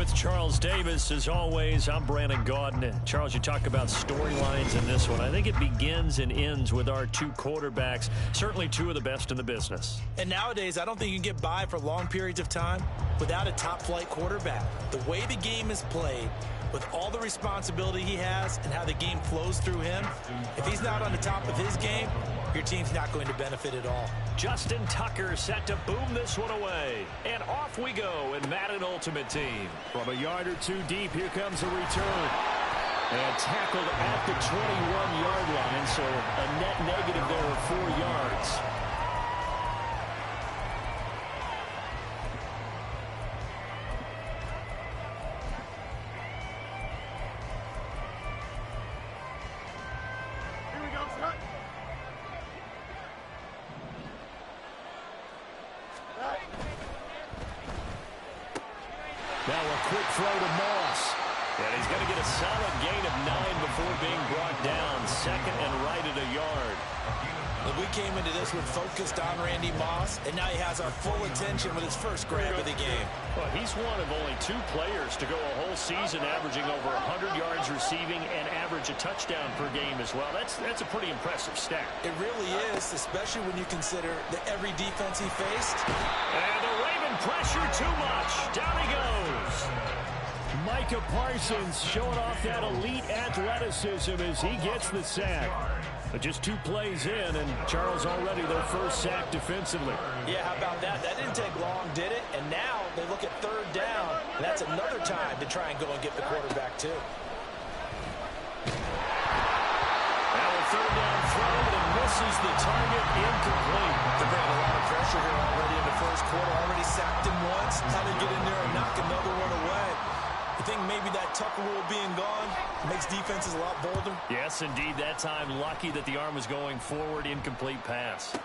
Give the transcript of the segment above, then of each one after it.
With Charles Davis, as always, I'm Brandon Gaudin. Charles, you talk about storylines in this one. I think it begins and ends with our two quarterbacks, certainly two of the best in the business. And nowadays, I don't think you can get by for long periods of time without a top-flight quarterback. The way the game is played, with all the responsibility he has and how the game flows through him, if he's not on the top of his game, your team's not going to benefit at all. Justin Tucker set to boom this one away. And off we go in Madden Ultimate Team. From a yard or two deep, here comes a return. And tackled at the 21-yard line, so a net negative there of 4 yards. Now a quick throw to Moss. And he's going to get a solid gain of 9 before being brought down. Second and right at a yard. And we came into this one focused on Randy Moss, and now he has our full attention with his first grab of the game. Well, he's one of only 2 players to go a whole season averaging over 100 yards receiving and average a touchdown per game as well. That's a pretty impressive stat. It really is, especially when you consider that every defense he faced. And the Raven pressure too much. Down he goes. Micah Parsons showing off that elite athleticism as he gets the sack. But just 2 plays in, and Charles already their first sack defensively. Yeah, how about that? That didn't take long, did it? And now they look at 3rd down, and that's another time to try and go and get the quarterback, too. Now a 3rd down throw that misses the target, incomplete. They've got a lot of pressure here already in the first quarter. Already sacked him once. How to get in there and knock another one away. I think maybe that Tucker rule being gone makes defenses a lot bolder. Yes, indeed. That time, lucky that the arm was going forward. Incomplete pass.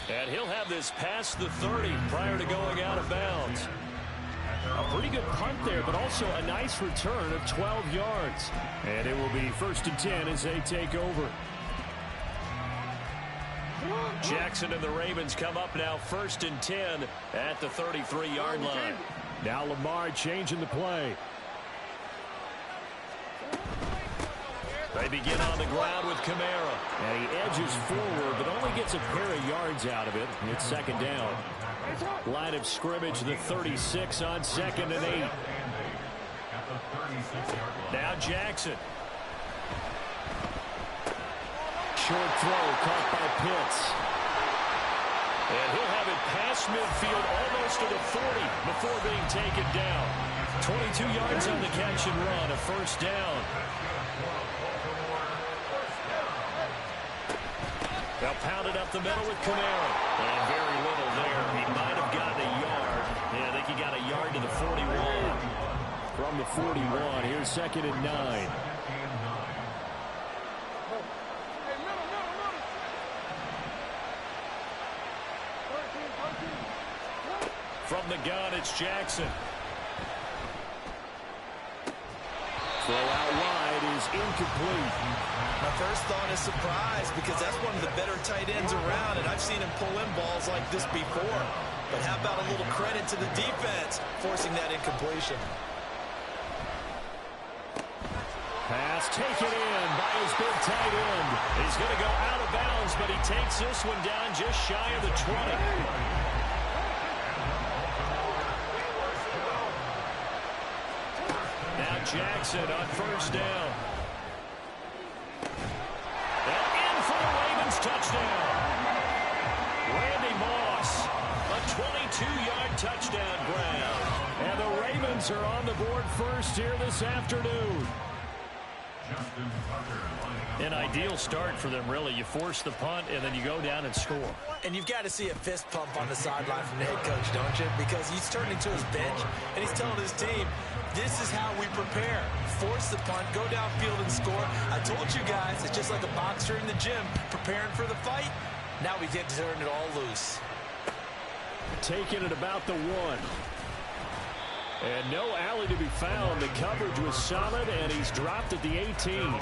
And he'll have this past the 30 prior to going out of bounds. A pretty good punt there, but also a nice return of 12 yards. And it will be 1st and 10 as they take over. Jackson and the Ravens come up now 1st and 10 at the 33-yard line. Now Lamar changing the play. They begin on the ground with Kamara. And he edges forward, but only gets a pair of yards out of it. It's 2nd down. Line of scrimmage, the 36 on 2nd and 8. Now Jackson. Short throw caught by Pitts. And he'll have it past midfield almost to the 40 before being taken down. 22 yards on the catch and run, a 1st down. Now pounded up the middle with Kamara. And very little there. He might have gotten a yard. Yeah, I think he got a yard to the 41. From the 41, here's 2nd and 9. From the gun, it's Jackson. Throw out wide is incomplete. My first thought is surprise because that's one of the better tight ends around, and I've seen him pull in balls like this before. But how about a little credit to the defense forcing that incompletion? Pass taken in by his big tight end. He's going to go out of bounds, but he takes this one down just shy of the 20. Jackson on 1st down. And in for the Ravens touchdown. Randy Moss, a 22-yard touchdown grab. And the Ravens are on the board first here this afternoon. An ideal start for them, really. You force the punt, and then you go down and score. And you've got to see a fist pump on the sideline from the head coach, don't you? Because he's turning to his bench, and he's telling his team, this is how we prepare. Force the punt, go downfield and score. I told you guys, it's just like a boxer in the gym preparing for the fight. Now we get to turn it all loose. Taking it about the 1. And no alley to be found. The coverage was solid, and he's dropped at the 18.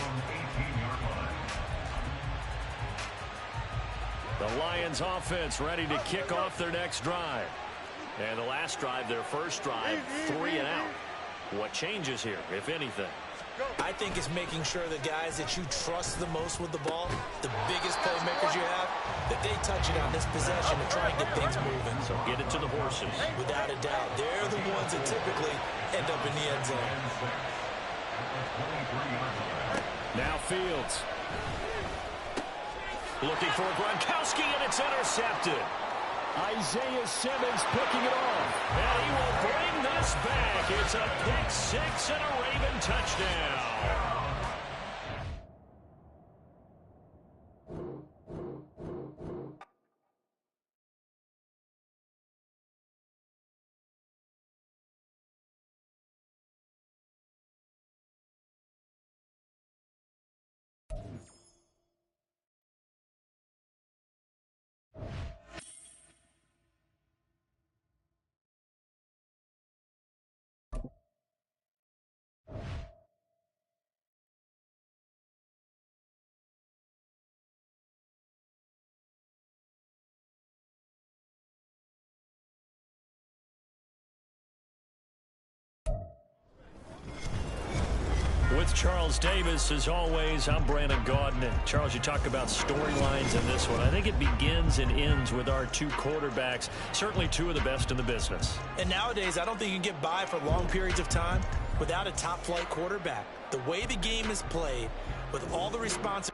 The Lions offense ready to kick off their next drive. And the last drive, their first drive, 3 and out. What changes here, if anything? I think it's making sure the guys that you trust the most with the ball, the biggest playmakers you have, that they touch it on this possession and try and get things moving. So get it to the horses. Without a doubt. They're the ones that typically end up in the end zone. Now Fields. Looking for Gronkowski, and it's intercepted. Isaiah Simmons picking it off. And he will bring this back. It's a pick six and a Raven touchdown. With Charles Davis, as always, I'm Brandon Gaudin. And Charles, you talk about storylines in this one. I think it begins and ends with our two quarterbacks, certainly two of the best in the business. And nowadays, I don't think you can get by for long periods of time without a top-flight quarterback. The way the game is played, with all the responsibility.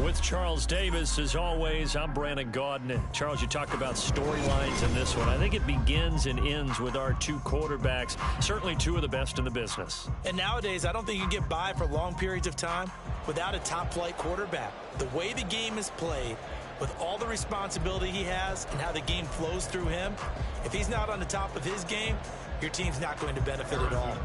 With Charles Davis, as always, I'm Brandon Gaudin. And Charles, you talk about storylines in this one. I think it begins and ends with our two quarterbacks, certainly two of the best in the business. And nowadays, I don't think you can get by for long periods of time without a top-flight quarterback. The way the game is played, with all the responsibility he has and how the game flows through him, if he's not on the top of his game, your team's not going to benefit at all.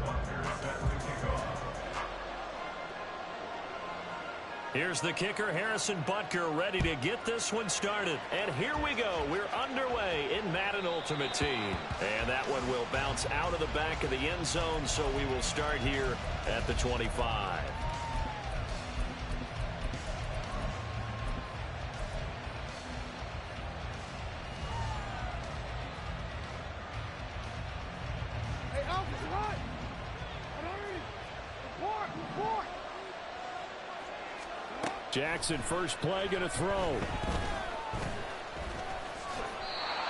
Here's the kicker, Harrison Butker, ready to get this one started. And here we go. We're underway in Madden Ultimate Team. And that one will bounce out of the back of the end zone, so we will start here at the 25. Jackson, first play, going to throw.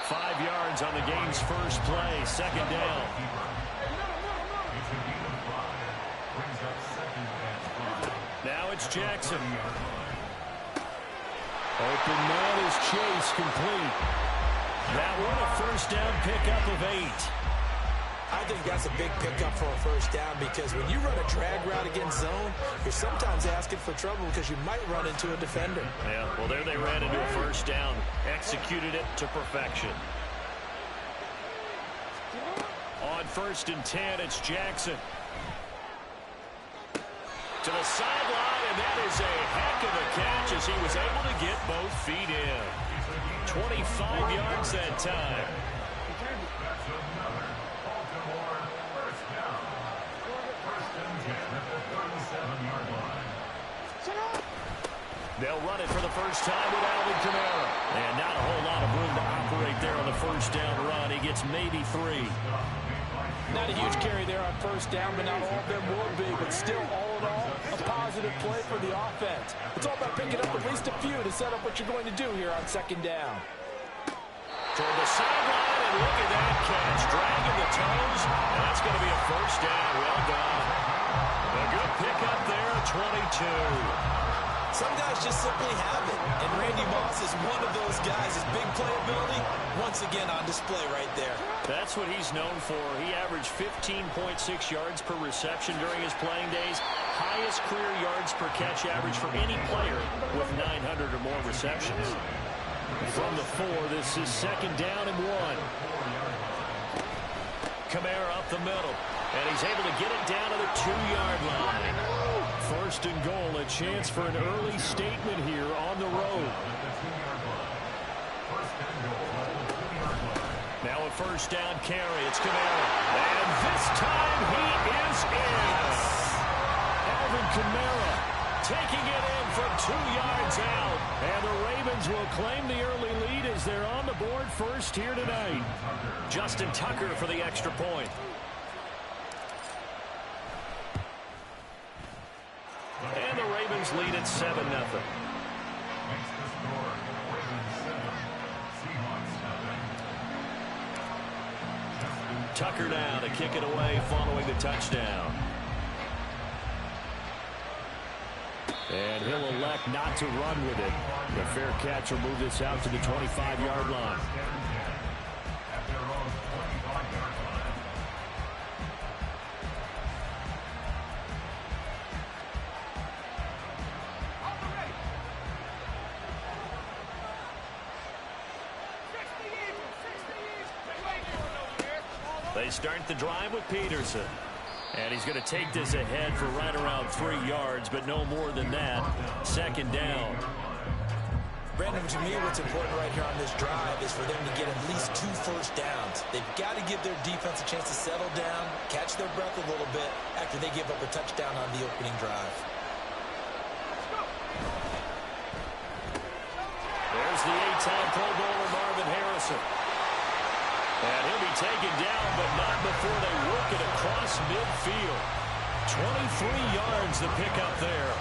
5 yards on the game's first play, second down. Now it's Jackson. Open man is Chase, complete. That one a first down pickup of 8. I think that's a big pickup for a first down, because when you run a drag route against zone, you're sometimes asking for trouble because you might run into a defender. Yeah, well, there they ran into a first down, executed it to perfection. On 1st and 10, it's Jackson. To the sideline, and that is a heck of a catch as he was able to get both feet in. 25 yards that time. They'll run it for the first time with Alvin Kamara. And not a whole lot of room to operate there on the first down run. He gets maybe 3. Not a huge carry there on first down, but not all of them will be. But still, all in all, a positive play for the offense. It's all about picking up at least a few to set up what you're going to do here on second down. Toward the sideline, and look at that catch. Dragging the toes, and that's going to be a first down. Well done. A good pickup there, 22. Some guys just simply have it, and Randy Moss is one of those guys. His big playability, once again on display right there. That's what he's known for. He averaged 15.6 yards per reception during his playing days. Highest career yards per catch average for any player with 900 or more receptions. From the 4, this is second down and 1. Kamara up the middle, and he's able to get it down to the 2-yard line. First and goal, a chance for an early statement here on the road. Now a first down carry. It's Kamara. And this time he is in. Alvin Kamara taking it in from 2 yards out. And the Ravens will claim the early lead as they're on the board first here tonight. Justin Tucker for the extra point. And the Ravens lead at 7-0. Tucker now to kick it away following the touchdown. And he'll elect not to run with it. The fair catch will move this out to the 25-yard line. They start the drive with Peterson. And he's going to take this ahead for right around 3 yards, but no more than that. Second down. Brandon, to me, what's important right here on this drive is for them to get at least 2 first downs. They've got to give their defense a chance to settle down, catch their breath a little bit after they give up a touchdown on the opening drive. There's the 8-time Pro Bowler Marvin Harrison. And he'll be taken down, but not before they work it across midfield. 23 yards the pickup there.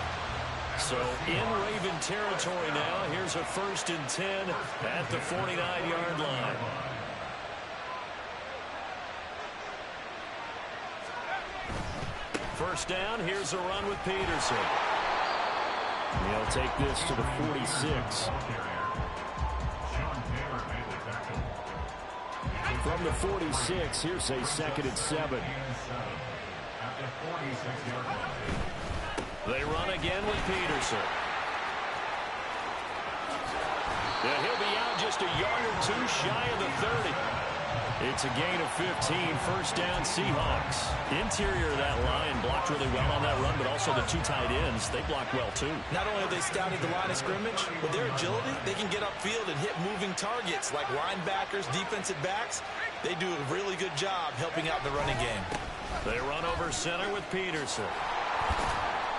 So in Raven territory now. Here's a 1st and 10 at the 49-yard line. First down, here's a run with Peterson. He'll take this to the 46. From the 46, here's a 2nd and 7. They run again with Peterson. Yeah, he'll be out just a yard or 2 shy of the 30. It's a gain of 15, first down Seahawks. Interior of that line blocked really well on that run, but also the 2 tight ends, they blocked well too. Not only have they scouted the line of scrimmage, with their agility, they can get upfield and hit moving targets like linebackers, defensive backs. They do a really good job helping out the running game. They run over center with Peterson.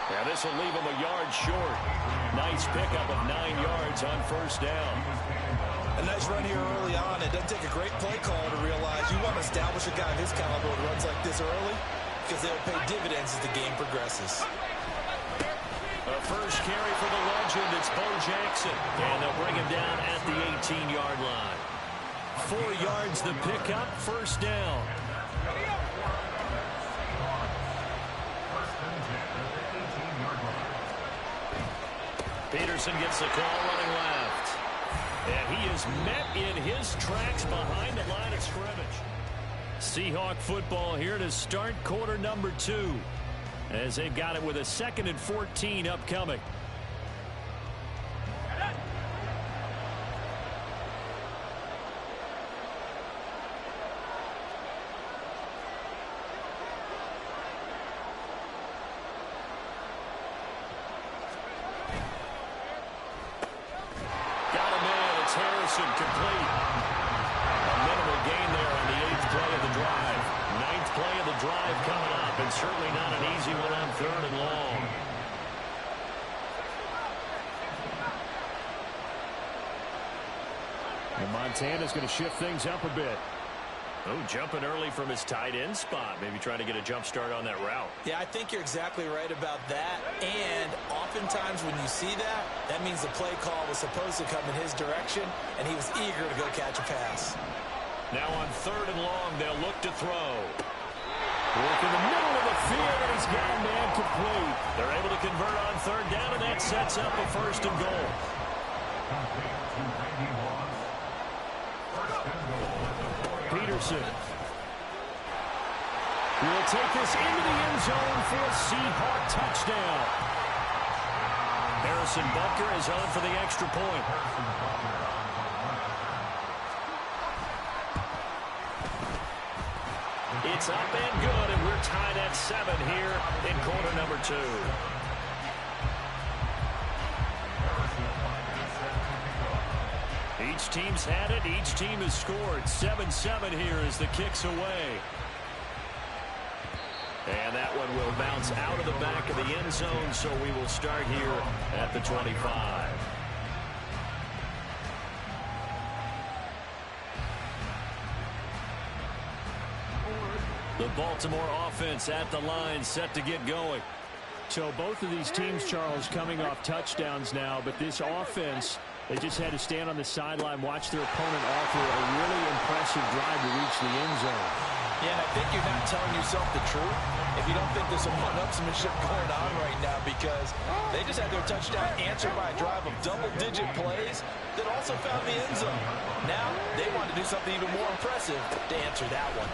Yeah, this will leave them a yard short. Nice pickup of 9 yards on first down. A nice run here early on. It doesn't take a great play call to realize you want to establish a guy of his caliber who runs like this early because they'll pay dividends as the game progresses. A first carry for the legend. It's Bo Jackson. And they'll bring him down at the 18-yard line. 4 yards the pickup, first down. Peterson gets the call running left. And he is met in his tracks behind the line of scrimmage. Seahawk football here to start quarter number 2. As they've got it with a 2nd and 14 upcoming. Complete. A minimal gain there on the 8th play of the drive. 9th play of the drive coming up, and certainly not an easy one on 3rd and long. And Montana's going to shift things up a bit. Oh, jumping early from his tight end spot. Maybe trying to get a jump start on that route. Yeah, I think you're exactly right about that. And oftentimes when you see that, that means the play call was supposed to come in his direction, and he was eager to go catch a pass. Now on 3rd and long, they'll look to throw. Work in the middle of the field, and he's got a man complete. They're able to convert on 3rd down, and that sets up a 1st and goal. Peterson will take this into the end zone for a Seahawk touchdown. Harrison Butker is home for the extra point. It's up and good, and we're tied at 7 here in quarter number 2. Each team's had it. Each team has scored. 7-7 here as the kick's away. And that one will bounce out of the back of the end zone, so we will start here at the 25. The Baltimore offense at the line, set to get going. So both of these teams, Charles, coming off touchdowns now, but this offense, they just had to stand on the sideline, watch their opponent offer a really impressive drive to reach the end zone. Yeah, and I think you're not telling yourself the truth if you don't think there's some one-upsmanship going on right now, because they just had their touchdown answered by a drive of double-digit plays that also found the end zone. Now they want to do something even more impressive to answer that one.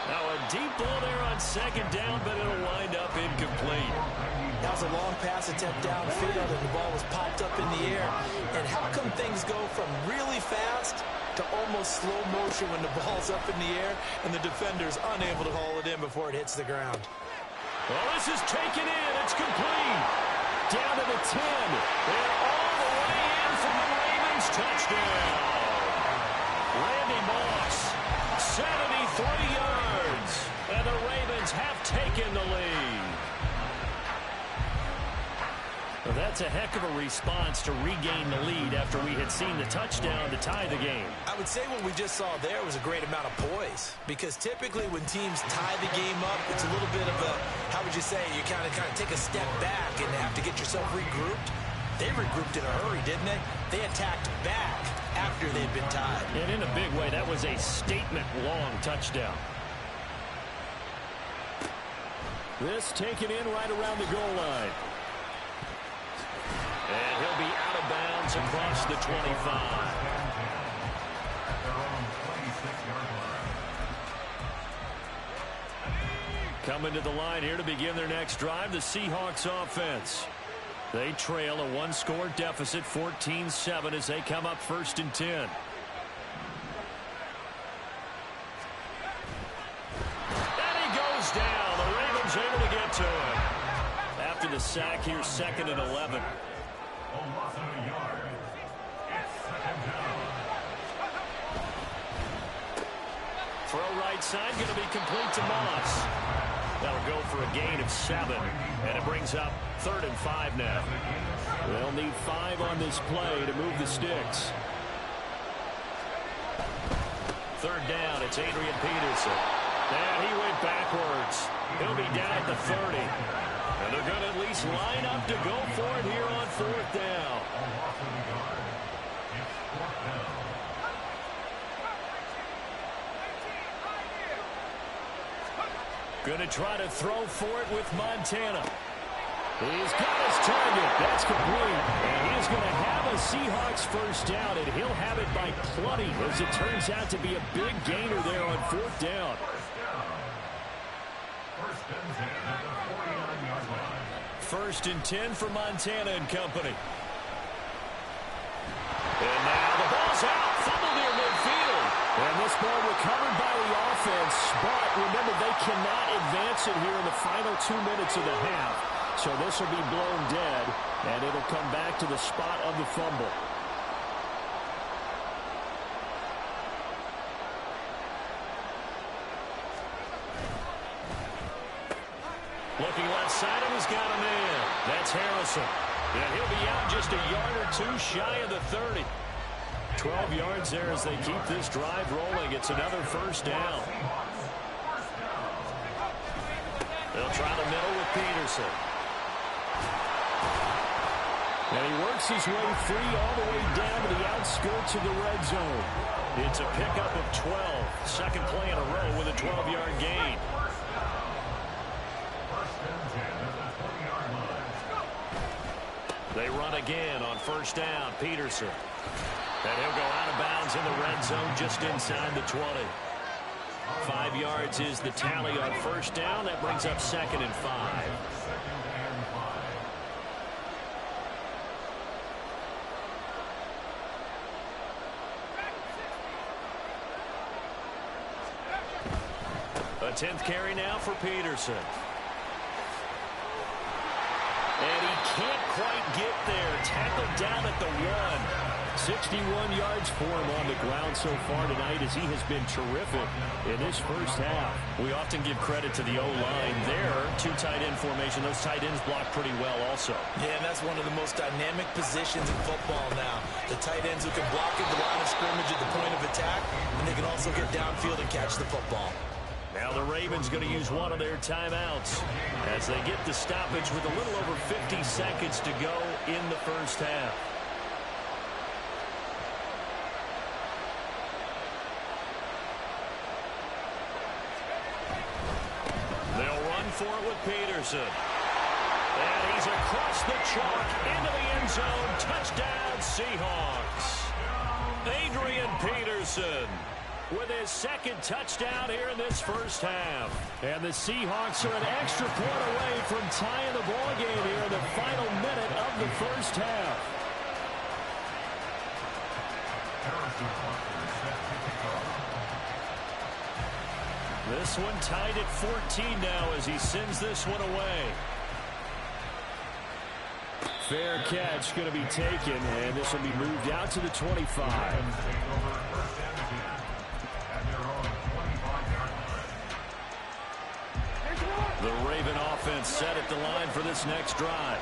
Now a deep ball there on 2nd down, but it'll wind up incomplete. That was a long pass attempt downfield, and the ball was popped up in the air. And how come things go from really fast to almost slow motion when the ball's up in the air and the defender's unable to haul it in before it hits the ground? Well, this is taken in. It's complete. Down to the 10. And all the way in for the Ravens touchdown. Randy Moss, 73 yards. And the Ravens have taken the lead. Well, that's a heck of a response to regain the lead after we had seen the touchdown to tie the game. I would say what we just saw there was a great amount of poise, because typically when teams tie the game up, it's a little bit of a, how would you say, you kind of take a step back and have to get yourself regrouped. They regrouped in a hurry, didn't they? They attacked back after they'd been tied. And in a big way, that was a statement-long touchdown. This taken in right around the goal line. And he'll be out of bounds across the 25. Coming to the line here to begin their next drive, the Seahawks offense. They trail a 1-score deficit, 14-7, as they come up 1st and 10. And he goes down. The Ravens able to get to him. After the sack here, 2nd and 11. Throw right side, going to be complete to Moss. That'll go for a gain of 7, and it brings up 3rd and 5 now. They'll need 5 on this play to move the sticks. 3rd down, it's Adrian Peterson. And he went backwards. He'll be down at the 30. And they're going to at least line up to go for it here on 4th down. Going to try to throw for it with Montana. He's got his target. That's complete. And he is going to have a Seahawks 1st down, and he'll have it by plenty, as it turns out to be a big gainer there on 4th down. 1st and 10 for Montana and company. And now the ball's out. Fumble near midfield. And this ball recovered by the offense. But remember, they cannot advance it here in the final 2 minutes of the half. So this will be blown dead, and it'll come back to the spot of the fumble. Looking left side, and he's got a man. That's Harrison. And he'll be out just a yard or two shy of the 30. 12 yards there as they keep this drive rolling. It's another first down. They'll try the middle with Peterson. And he works his way free all the way down to the outskirts of the red zone. It's a pickup of 12. Second play in a row with a 12-yard gain. They run again on first down. Peterson. And he'll go out of bounds in the red zone just inside the 20. 5 yards is the tally on first down. That brings up 2nd and 5. A 10th carry now for Peterson. And he can't quite get there. Tackled down at the 1. 61 yards for him on the ground so far tonight as he has been terrific in this first half. We often give credit to the O-line there. 2 tight end formation. Those tight ends block pretty well also. Yeah, and that's one of the most dynamic positions in football now. The tight ends who can block at the line of scrimmage at the point of attack, and they can also get downfield and catch the football. Now the Ravens going to use one of their timeouts as they get the stoppage with a little over 50 seconds to go in the first half. They'll run for it with Peterson. And he's across the chalk into the end zone. Touchdown, Seahawks. Adrian Peterson with his 2nd touchdown here in this first half. And the Seahawks are an extra point away from tying the ball game here in the final minute of the first half. This one tied at 14 now as he sends this one away. Fair catch going to be taken, and this will be moved out to the 25. The Raven offense set at the line for this next drive.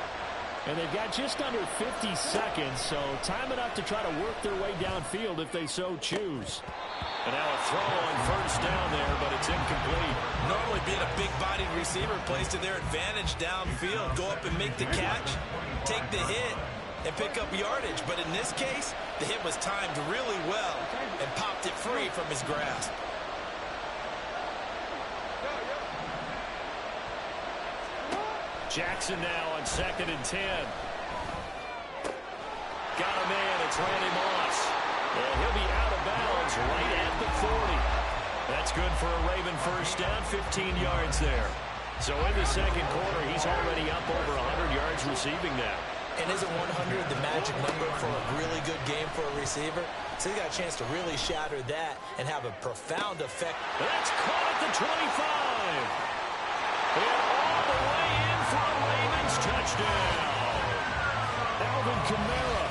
And they've got just under 50 seconds, so time enough to try to work their way downfield if they so choose. And now a throw on first down there, but it's incomplete. Normally being a big-bodied receiver plays to their advantage downfield. Go up and make the catch, take the hit, and pick up yardage. But in this case, the hit was timed really well and popped it free from his grasp. Jackson now on 2nd and 10. Got him in. It's Randy Moss. And he'll be out of bounds right at the 40. That's good for a Raven first down, 15 yards there. So in the second quarter, he's already up over 100 yards receiving now. And isn't 100 the magic number for a really good game for a receiver? So he's got a chance to really shatter that and have a profound effect. That's caught at the 25. And all the way in for a Ravens touchdown. Alvin Kamara,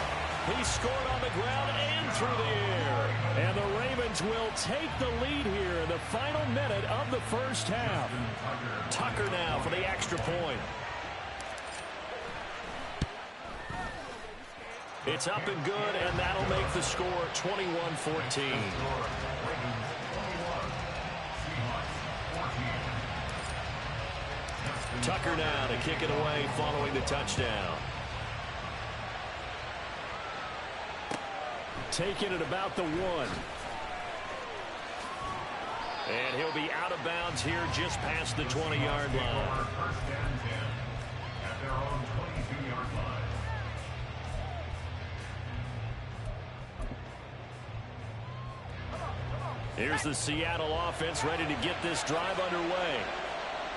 he scored on the ground and through the air. And the Ravens will take the lead here in the final minute of the first half. Tucker now for the extra point. It's up and good, and that'll make the score 21-14. Tucker now to kick it away following the touchdown. Taking it about the 1. And he'll be out of bounds here just past the 20-yard line. Here's the Seattle offense ready to get this drive underway.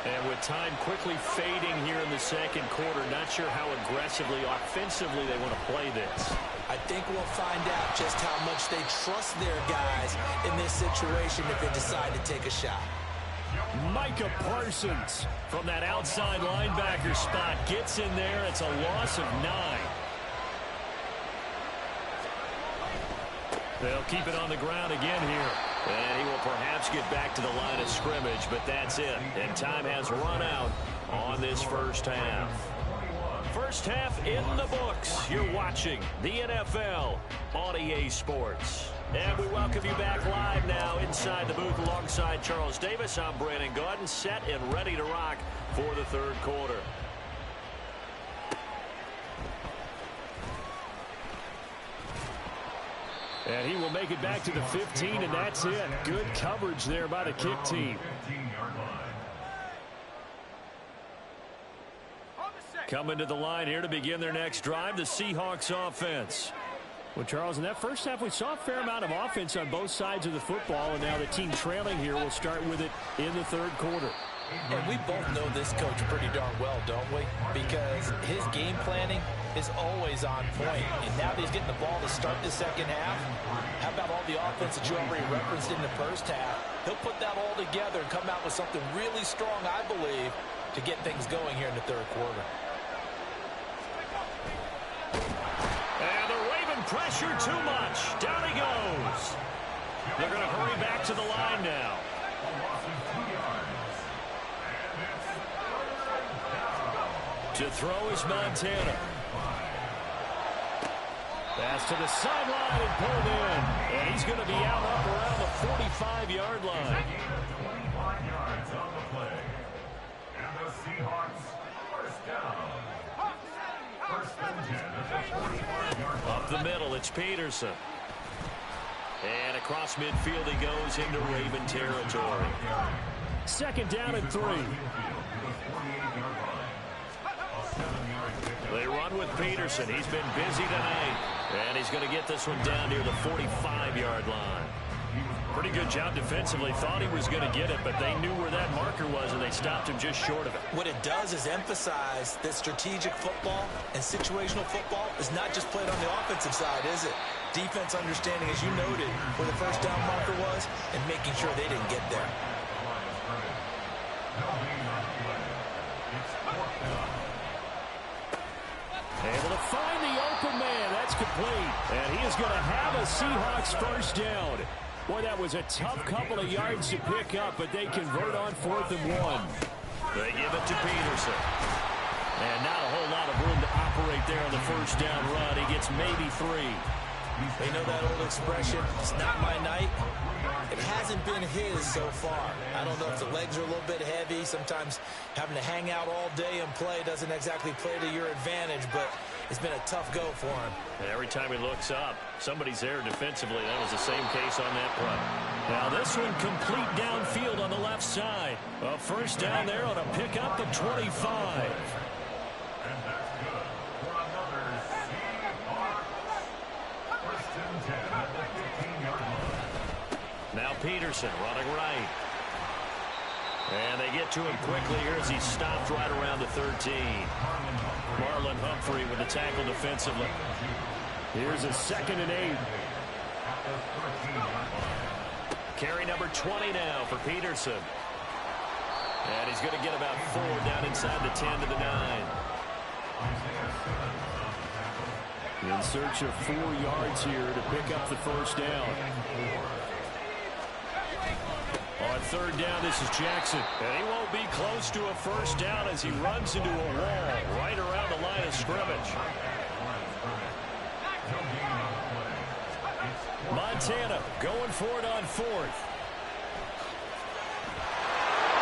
And with time quickly fading here in the second quarter, not sure how aggressively, offensively they want to play this. I think we'll find out just how much they trust their guys in this situation if they decide to take a shot. Micah Parsons from that outside linebacker spot gets in there. It's a loss of 9. They'll keep it on the ground again here. And he will perhaps get back to the line of scrimmage, but that's it. And time has run out on this first half. First half in the books. You're watching the NFL on EA Sports. And we welcome you back live now inside the booth alongside Charles Davis. I'm Brandon Gaudin, set and ready to rock for the third quarter. And he will make it back to the 15, and that's it. Good coverage there by the kick team. Coming to the line here to begin their next drive, the Seahawks offense. Well, Charles, in that first half, we saw a fair amount of offense on both sides of the football, and now the team trailing here will start with it in the third quarter. And we both know this coach pretty darn well, don't we? Because his game planning is always on point. And now that he's getting the ball to start the second half, how about all the offense that you already referenced in the first half? He'll put that all together and come out with something really strong, I believe, to get things going here in the third quarter. And the Raven pressure too much. Down he goes. They're going to hurry back to the line now. To throw is Montana. Pass to the sideline and pulled in. And he's going to be out up around the 45-yard line. 25 yards on the play. And the Seahawks first down. First and 10 at the 45-yard line. Up the middle, it's Peterson. And across midfield he goes into Raven territory. Second down and 3. They run with Peterson. He's been busy tonight. And he's going to get this one down near the 45-yard line. Pretty good job defensively. Thought he was going to get it, but they knew where that marker was, and they stopped him just short of it. What it does is emphasize that strategic football and situational football is not just played on the offensive side, is it? Defense understanding, as you noted, where the first down marker was and making sure they didn't get there. Able to find the open man. That's complete. And he is going to have a Seahawks first down. Boy, that was a tough couple of yards to pick up, but they convert on 4th and 1. They give it to Peterson. And not a whole lot of room to operate there on the first down run. He gets maybe 3. They know that old expression, it's not my night. It hasn't been his so far. I don't know if the legs are a little bit heavy. Sometimes having to hang out all day and play doesn't exactly play to your advantage, but it's been a tough go for him. And every time he looks up, somebody's there defensively. That was the same case on that play. Now this one complete downfield on the left side. A first down there on a pickup of 25. Now Peterson running right. And they get to him quickly here as he stopped right around the 13. Marlon Humphrey with the tackle defensively. Here's a 2nd and 8. Carry number 20 now for Peterson. And he's going to get about 4 down inside the 10 to the 9. In search of 4 yards here to pick up the first down. On 3rd down, this is Jackson. And he won't be close to a first down as he runs into a wall right around the line of scrimmage. Montana going for it on 4th.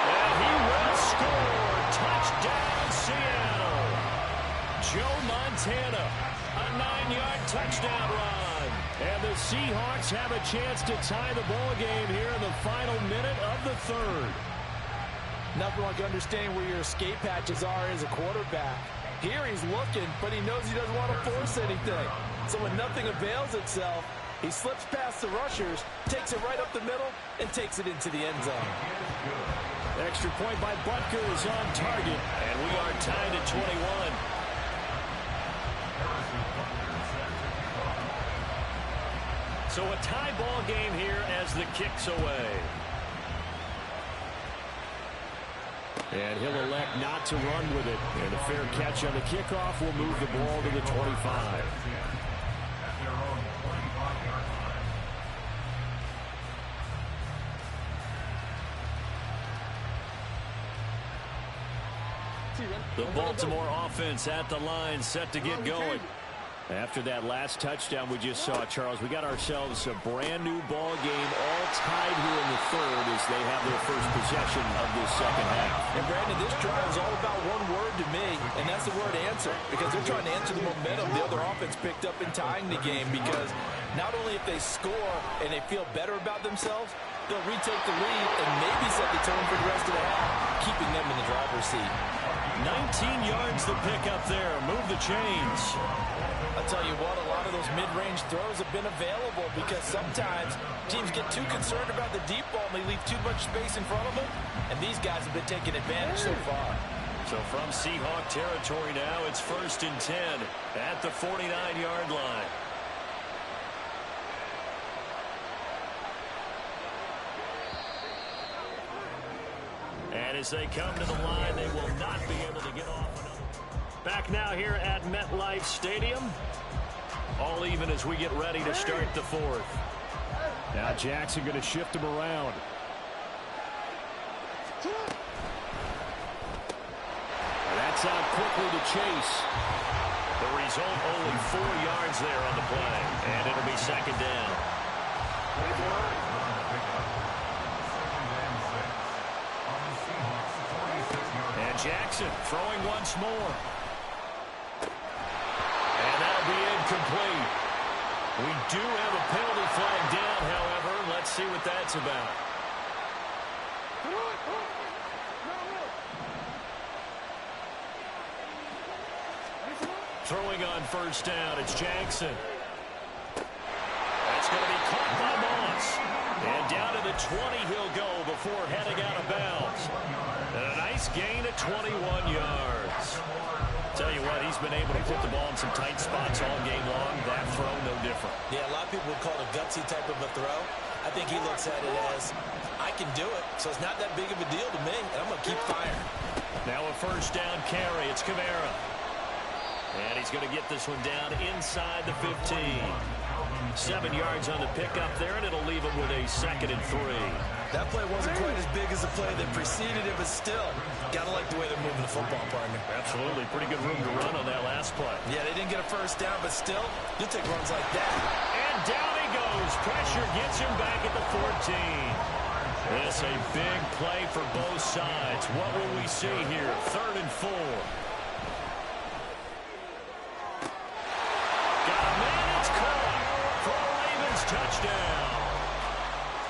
And he will score. Touchdown, Seattle. Joe Montana, a 9-yard touchdown run. And the Seahawks have a chance to tie the ball game here in the final minute of the 3rd. Nothing like understanding where your escape hatches are as a quarterback. Here he's looking, but he knows he doesn't want to force anything. So when nothing avails itself, he slips past the rushers, takes it right up the middle, and takes it into the end zone. Extra point by Butker is on target, and we are tied at 21. So a tie ball game here as the kick's away. And he'll elect not to run with it. And a fair catch on the kickoff will move the ball to the 25. See, The Baltimore offense at the line, set to get going. After that last touchdown we just saw, Charles, we got ourselves a brand-new ball game, all tied here in the third as they have their first possession of this second half. And, Brandon, this drive is all about one word to me, and that's the word answer, because they're trying to answer the momentum the other offense picked up in tying the game, because not only if they score and they feel better about themselves, they'll retake the lead and maybe set the tone for the rest of the half, keeping them in the driver's seat. 19 yards to pick up there. Move the chains. I'll tell you what, a lot of those mid-range throws have been available because sometimes teams get too concerned about the deep ball and they leave too much space in front of them, and these guys have been taking advantage so far. So from Seahawk territory now, it's 1st and 10 at the 49-yard line. And as they come to the line, they will not be able to get off another. Back now here at MetLife Stadium. All even as we get ready to start the fourth. Now Jackson going to shift him around. That's out quickly to Chase. The result, only 4 yards there on the play. And it'll be second down. And Jackson throwing once more. And that'll be incomplete. We do have a penalty flag down, however. Let's see what that's about. Throwing on first down, it's Jackson. That's going to be caught by Moss. And down to the 20 he'll go before heading out of bounds. And a nice gain of 21 yards. Tell you what, he's been able to put the ball in some tight spots all game long. That throw, no different. Yeah, a lot of people would call it a gutsy type of a throw. I think he looks at it as, I can do it, so it's not that big of a deal to me, and I'm going to keep firing. Now a first down carry. It's Kamara. And he's going to get this one down inside the 15. 7 yards on the pickup there, and it'll leave him with a 2nd and 3. That play wasn't quite as big as the play that preceded it, but still, got to like the way they're moving the football, partner. Absolutely. Pretty good room to run on that last play. Yeah, they didn't get a first down, but still, you'll take runs like that. And down he goes. Pressure gets him back at the 14. This a big play for both sides. What will we see here? 3rd and 4. Got a man, it's caught for a Ravens touchdown.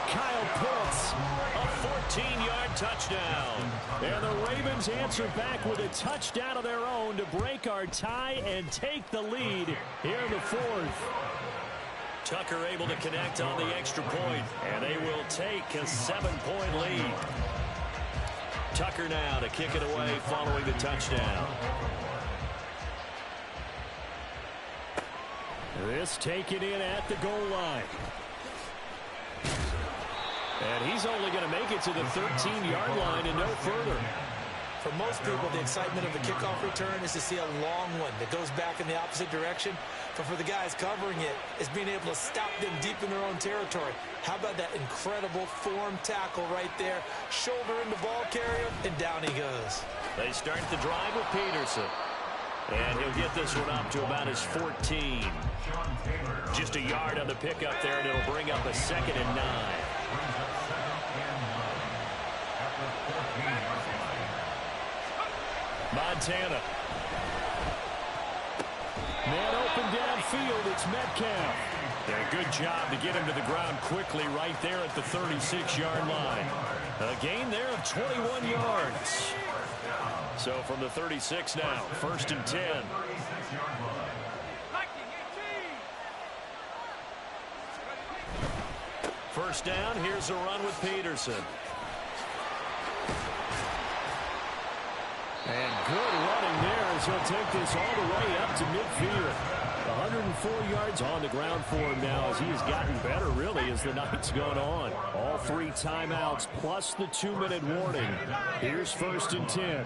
Kyle Pitts, a 14-yard touchdown. And the Ravens answer back with a touchdown of their own to break our tie and take the lead here in the fourth. Tucker able to connect on the extra point, and they will take a 7-point lead. Tucker now to kick it away following the touchdown. This taken in at the goal line. And he's only going to make it to the 13-yard line and no further. For most people, the excitement of the kickoff return is to see a long one that goes back in the opposite direction. But for the guys covering it, it's being able to stop them deep in their own territory. How about that incredible form tackle right there? Shoulder in the ball carrier, and down he goes. They start the drive with Peterson. And he'll get this one up to about his 14. Just a yard on the pickup there, and it'll bring up a 2nd and 9. Montana. Man open downfield, it's Metcalf. Yeah, good job to get him to the ground quickly right there at the 36-yard line. A gain there of 21 yards. So from the 36 now, 1st and 10. First down, here's a run with Peterson. And good running there as he'll take this all the way up to midfield. 104 yards on the ground for him now as he has gotten better really as the night's gone on. All 3 timeouts plus the 2-minute warning. Here's 1st and 10.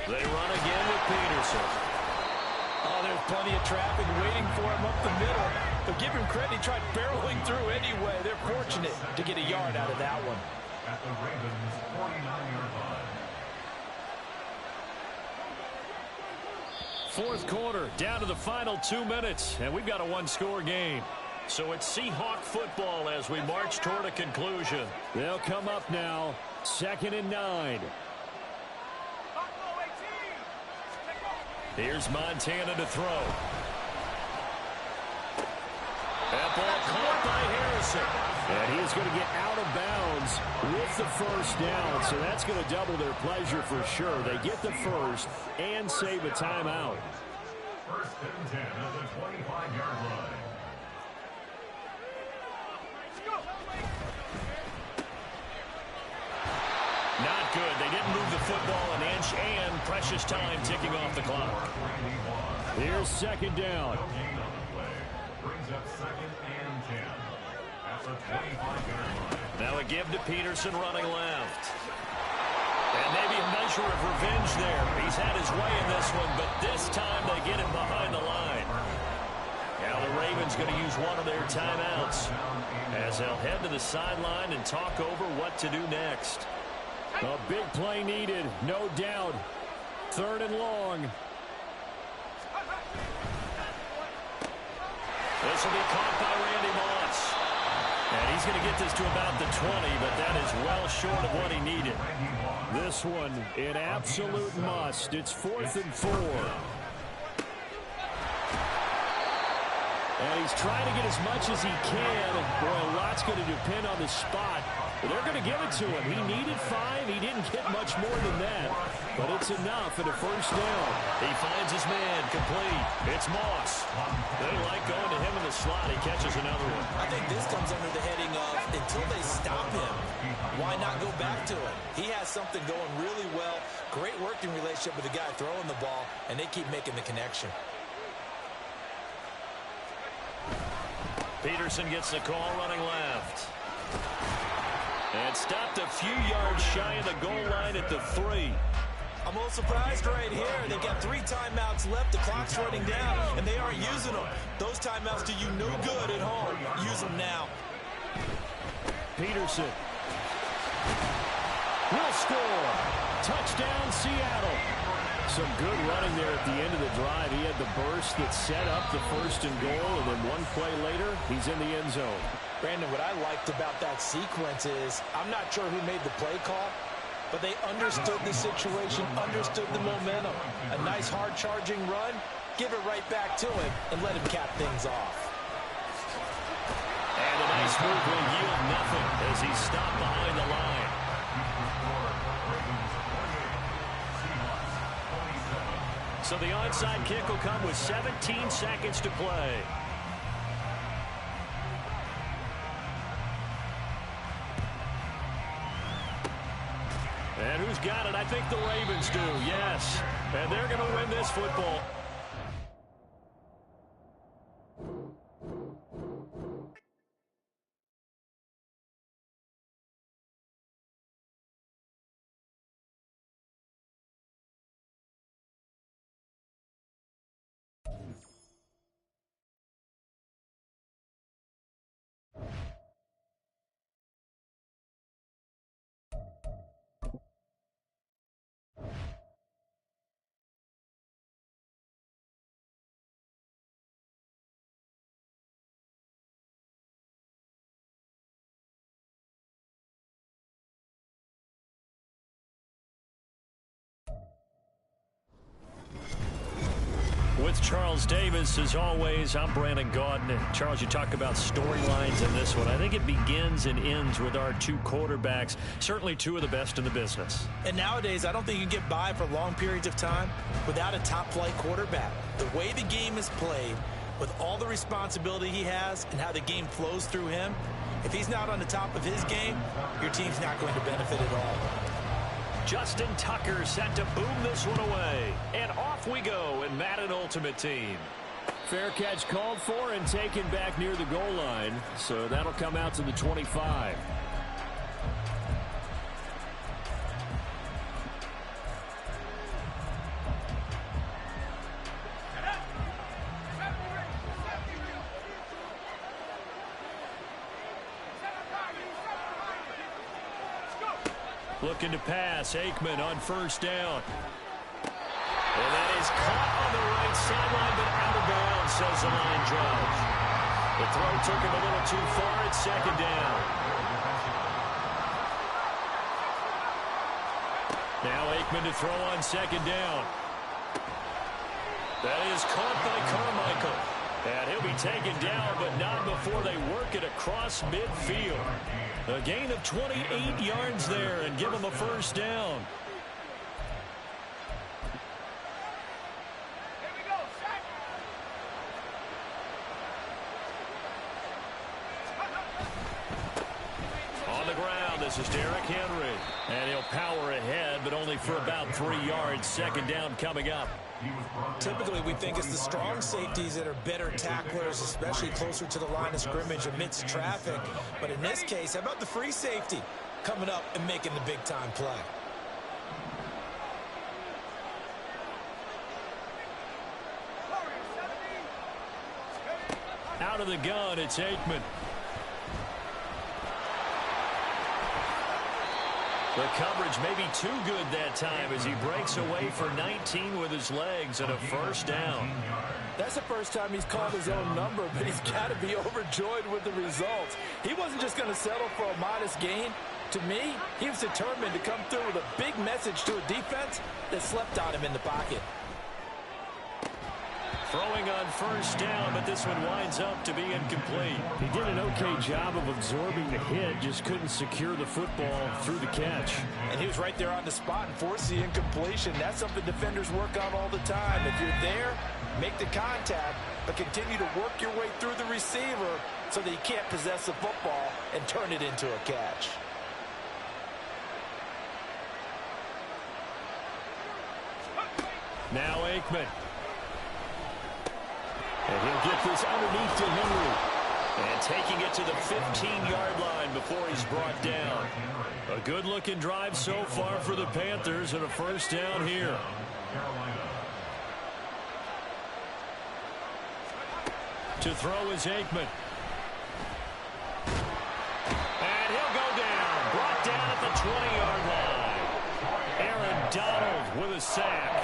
They run again with Peterson. Oh, there's plenty of traffic waiting for him up the middle. But give him credit, he tried barreling through anyway. They're fortunate to get a yard out of that one. at the Ravens' 49-yard line. Fourth quarter, down to the final 2 minutes, and we've got a one-score game. So it's Seahawk football as we march toward a conclusion. They'll come up now, 2nd and 9. Here's Montana to throw. That ball caught by Harrison. And he's going to get out of bounds with the first down, so that's going to double their pleasure for sure. They get the first and save a timeout. 1st and 10 at the 25-yard line. Not good. They didn't move the football an inch, and precious time ticking off the clock. Here's 2nd down. Brings up 2nd and 10 at the 25-yard line. Now a give to Peterson running left. And maybe a measure of revenge there. He's had his way in this one, but this time they get him behind the line. Now the Ravens going to use one of their timeouts as they'll head to the sideline and talk over what to do next. A big play needed, no doubt. 3rd and long. This will be caught by Randy Moss. And he's going to get this to about the 20, but that is well short of what he needed. This one, an absolute must. It's 4th and 4. And he's trying to get as much as he can. Boy, a lot's going to depend on the spot. But they're going to give it to him. He needed 5. He didn't get much more than that. But it's enough at a first down. He finds his man complete. It's Moss. They like going to him in the slot. He catches another one. I think this comes under the heading of until they stop him, why not go back to him? He has something going really well. Great working relationship with the guy throwing the ball, and they keep making the connection. Peterson gets the call running left. And stopped a few yards shy of the goal line at the 3. I'm a little surprised right here. They've got 3 timeouts left. The clock's running down, and they aren't using them. Those timeouts do you no good at home. Use them now. Peterson will score. Touchdown, Seattle. Some good running there at the end of the drive. He had the burst that set up the 1st and goal, and then one play later, he's in the end zone. Brandon, what I liked about that sequence is I'm not sure who made the play call, but they understood the situation, understood the momentum. A nice hard-charging run, give it right back to him, and let him cap things off. And a nice move will yield nothing as he's stopped behind the line. So the onside kick will come with 17 seconds to play. And who's got it? I think the Ravens do, yes. And they're going to win this football. With Charles Davis, as always, I'm Brandon Gaudin. And Charles, you talk about storylines in this one. I think it begins and ends with our 2 quarterbacks, certainly 2 of the best in the business. And nowadays, I don't think you can get by for long periods of time without a top-flight quarterback. The way the game is played, with all the responsibility he has and how the game flows through him, if he's not on the top of his game, your team's not going to benefit at all. Justin Tucker set to boom this one away. And off we go in Madden Ultimate Team. Fair catch called for and taken back near the goal line. So that'll come out to the 25. Looking to pass. Aikman on first down. And that is caught on the right sideline, but out of bounds, says the line judge. The throw took him a little too far at second down. Now Aikman to throw on second down. That is caught by Carmichael. And he'll be taken down, but not before they work it across midfield. A gain of 28 yards there and give him a first down. On the ground, this is Derrick Henry. And he'll power ahead, but only for about 3 yards. Second down coming up. Typically, we think it's the strong safeties that are better tacklers, especially closer to the line of scrimmage amidst traffic. But in this case, how about the free safety coming up and making the big-time play? Out of the gun, it's Aikman. The coverage may be too good that time as he breaks away for 19 with his legs and a first down. That's the first time he's called his own number, but he's got to be overjoyed with the results. He wasn't just going to settle for a modest gain. To me, he was determined to come through with a big message to a defense that slept on him in the pocket. Throwing on first down, but this one winds up to be incomplete. He did an okay job of absorbing the hit, just couldn't secure the football through the catch. And he was right there on the spot and forced the incompletion. That's something defenders work on all the time. If you're there, make the contact, but continue to work your way through the receiver so that he can't possess the football and turn it into a catch. Now Aikman. And he'll get this underneath to Henry. And taking it to the 15-yard line before he's brought down. A good-looking drive so far for the Panthers and a first down here. To throw is Aikman. And he'll go down. Brought down at the 20-yard line. Aaron Donald with a sack.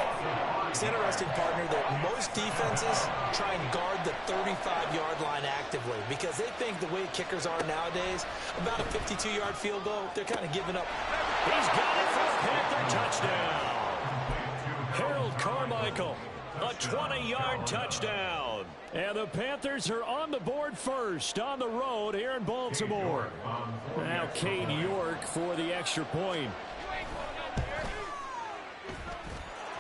It's interesting, partner, that most defenses try and guard the 35-yard line actively because they think the way kickers are nowadays, about a 52-yard field goal, they're kind of giving up. He's got it for a Panther touchdown. Harold Carmichael, a 20-yard touchdown. And the Panthers are on the board first on the road here in Baltimore. Now Cade York for the extra point.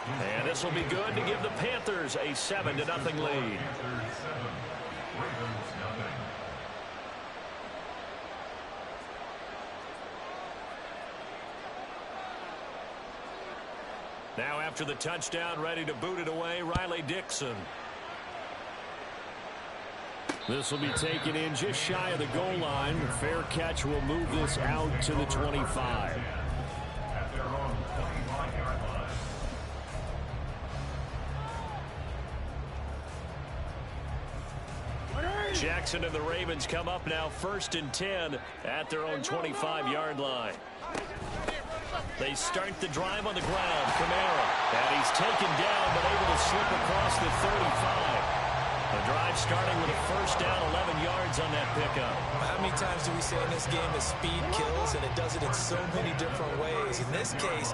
And this will be good to give the Panthers a 7-0 lead. Now after the touchdown, ready to boot it away, Riley Dixon. This will be taken in just shy of the goal line. The fair catch will move this out to the 25. Jackson and the Ravens come up now 1st and 10 at their own 25-yard line. They start the drive on the ground. Kamara. And he's taken down but able to slip across the 35. The drive starting with a first down, 11 yards on that pickup. How many times do we say in this game that speed kills, and it does it in so many different ways? In this case,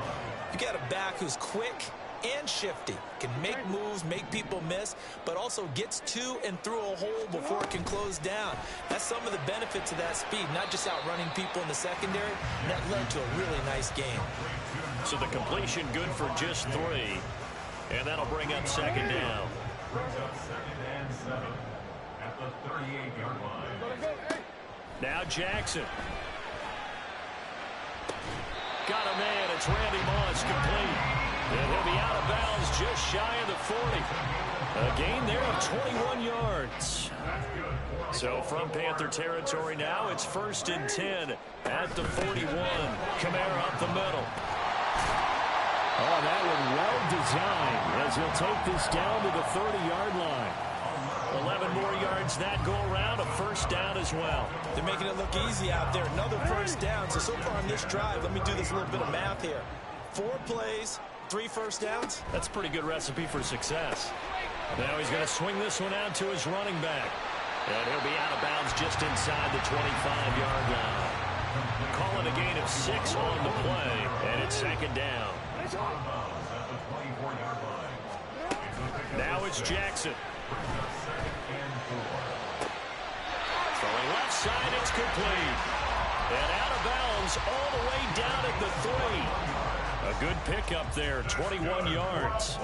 you got a back who's quick and shifty, can make moves, make people miss, but also gets to and through a hole before it can close down. That's some of the benefits of that speed, not just outrunning people in the secondary. And that led to a really nice game. So the completion good for just 3, and that'll bring up second down. At the 38-yard line. Now Jackson. Got a man. It's Randy Moss complete. And he'll be out of bounds just shy of the 40. A gain there of 21 yards. So from Panther territory now, it's 1st and 10 at the 41. Kamara up the middle. Oh, that one well designed as he'll take this down to the 30-yard line. 11 more yards that go around, a first down as well. They're making it look easy out there. Another first down. So far on this drive, let me do this little bit of math here. 4 plays, 3 first downs. That's a pretty good recipe for success. Now he's going to swing this one out to his running back. And he'll be out of bounds just inside the 25-yard line. Calling a gain of 6 on the play, and it's second down. Now it's Jackson. Throwing left side, it's complete. And out of bounds all the way down at the 3. A good pickup there, 21 yards.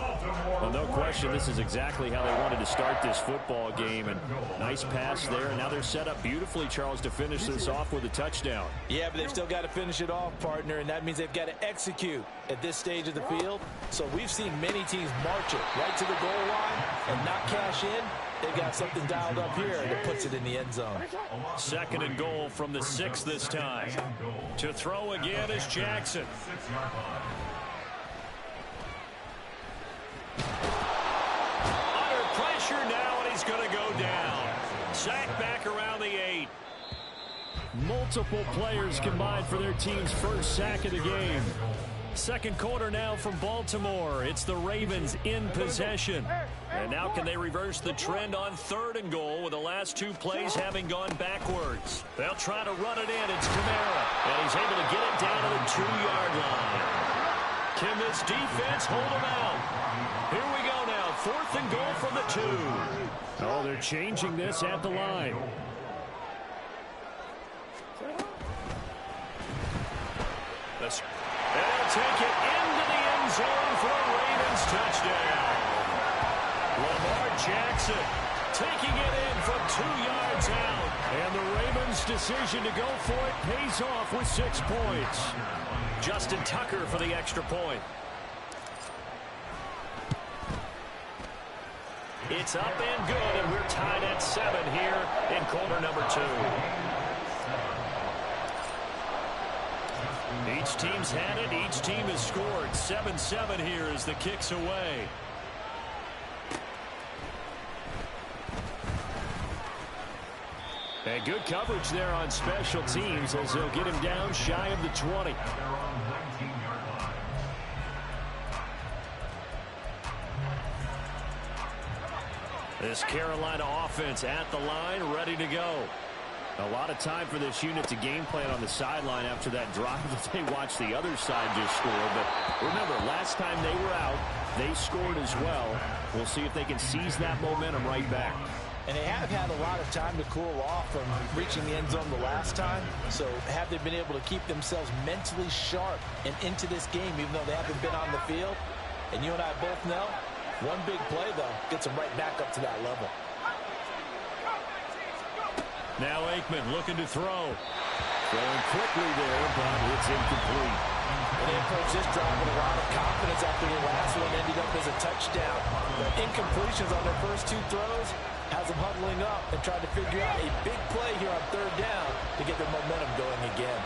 Well, no question, this is exactly how they wanted to start this football game. And nice pass there. And now they're set up beautifully, Charles, to finish this off with a touchdown. Yeah, but they've still got to finish it off, partner, and that means they've got to execute at this stage of the field. So we've seen many teams march it right to the goal line and not cash in. They've got something dialed up here that puts it in the end zone. Second and goal from the 6 this time. To throw again is Jackson. Under pressure now, and he's going to go down. Sacked back around the 8. Multiple players combined for their team's first sack of the game. Second quarter now from Baltimore. It's the Ravens in possession. And now can they reverse the trend on 3rd and goal with the last 2 plays having gone backwards? They'll try to run it in. It's Kamara. And he's able to get it down to the 2-yard line. Can this defense hold him out? Here we go now. 4th and goal from the 2. Oh, they're changing this at the line. They'll take it into the end zone for a Ravens touchdown. Lamar Jackson taking it in from 2 yards out. And the Ravens' decision to go for it pays off with 6 points. Justin Tucker for the extra point. It's up and good, and we're tied at 7 here in quarter number 2. Each team's had it. Each team has scored. 7-7 here as the kick's away. And good coverage there on special teams as they'll get him down shy of the 20. This Carolina offense at the line, ready to go. A lot of time for this unit to game plan on the sideline after that drive that they watched the other side just score. But remember, last time they were out, they scored as well. We'll see if they can seize that momentum right back. And they have had a lot of time to cool off from reaching the end zone the last time. So have they been able to keep themselves mentally sharp and into this game, even though they haven't been on the field? And you and I both know, one big play, though, gets them right back up to that level. Now Aikman looking to throw. Throwing quickly there, but it's incomplete. And they approach this drive with a lot of confidence after the last one ended up as a touchdown. The incompletions on their first 2 throws has them huddling up and trying to figure out a big play here on 3rd down to get their momentum going again.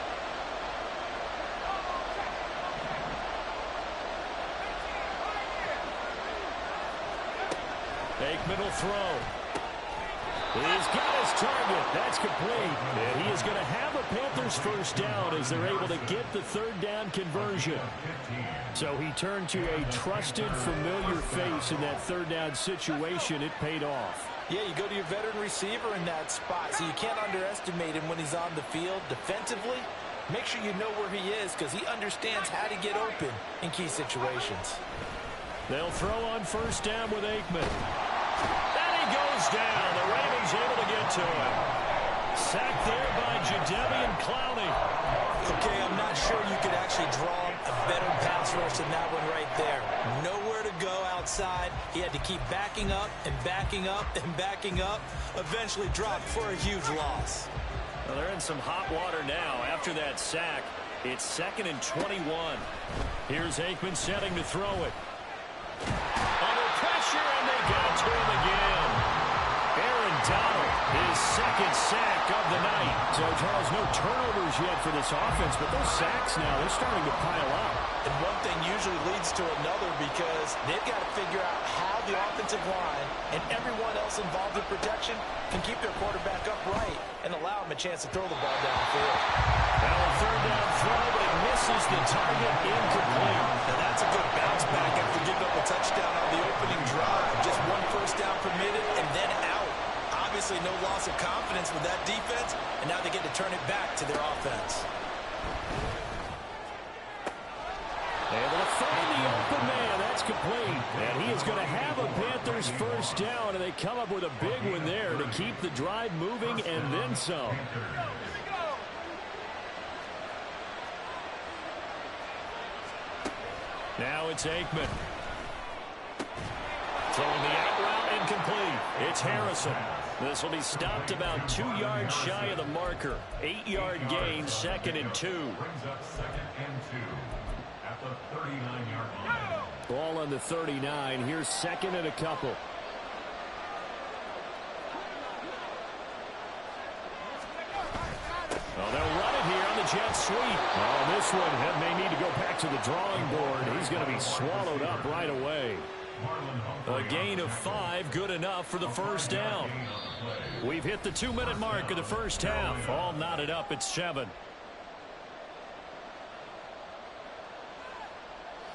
Aikman will throw. He's got his target. That's complete. And he is going to have a Panthers first down as they're able to get the 3rd down conversion. So he turned to a trusted, familiar face in that 3rd down situation. It paid off. Yeah, you go to your veteran receiver in that spot, so you can't underestimate him when he's on the field defensively. Make sure you know where he is because he understands how to get open in key situations. They'll throw on first down with Aikman. And he goes down. The Ravens able to get to him. Sacked there by Jadeveon Clowney. Okay, I'm not sure you could actually draw a better pass rush than that one right there. Nowhere to go outside. He had to keep backing up and backing up and backing up. Eventually dropped for a huge loss. Well, they're in some hot water now after that sack. It's 2nd and 21. Here's Aikman setting to throw it. Under pressure, and they got to him again. Aaron Donald, his 2nd sack of the night. So, Charles, no turnovers yet for this offense, but those sacks now, they're starting to pile up. And one thing usually leads to another because they've got to figure out how the offensive line and everyone else else involved in protection can keep their quarterback upright and allow him a chance to throw the ball downfield. Now a third down throw, but it misses the target, incomplete. Now that's a good bounce back after giving up a touchdown on the opening drive. Just one first down permitted and then out. Obviously no loss of confidence with that defense, and now they get to turn it back to their offense. Able to find the open man. That's complete. And he is going to have a Panthers first down, and they come up with a big one there to keep the drive moving and then some. Now it's Aikman. Throwing the out route incomplete. It's Harrison. This will be stopped about 2 yards shy of the marker. 8-yard gain, 2nd and 2. Brings up 2nd and 2 at the 39-yard line. Ball on the 39. Here's 2nd and a couple. Oh, they'll run it here on the jet sweep. Oh, this one may need to go back to the drawing board. He's going to be swallowed up right away. A gain of 5, good enough for the first down. We've hit the 2-minute mark of the first half. All knotted up at 7.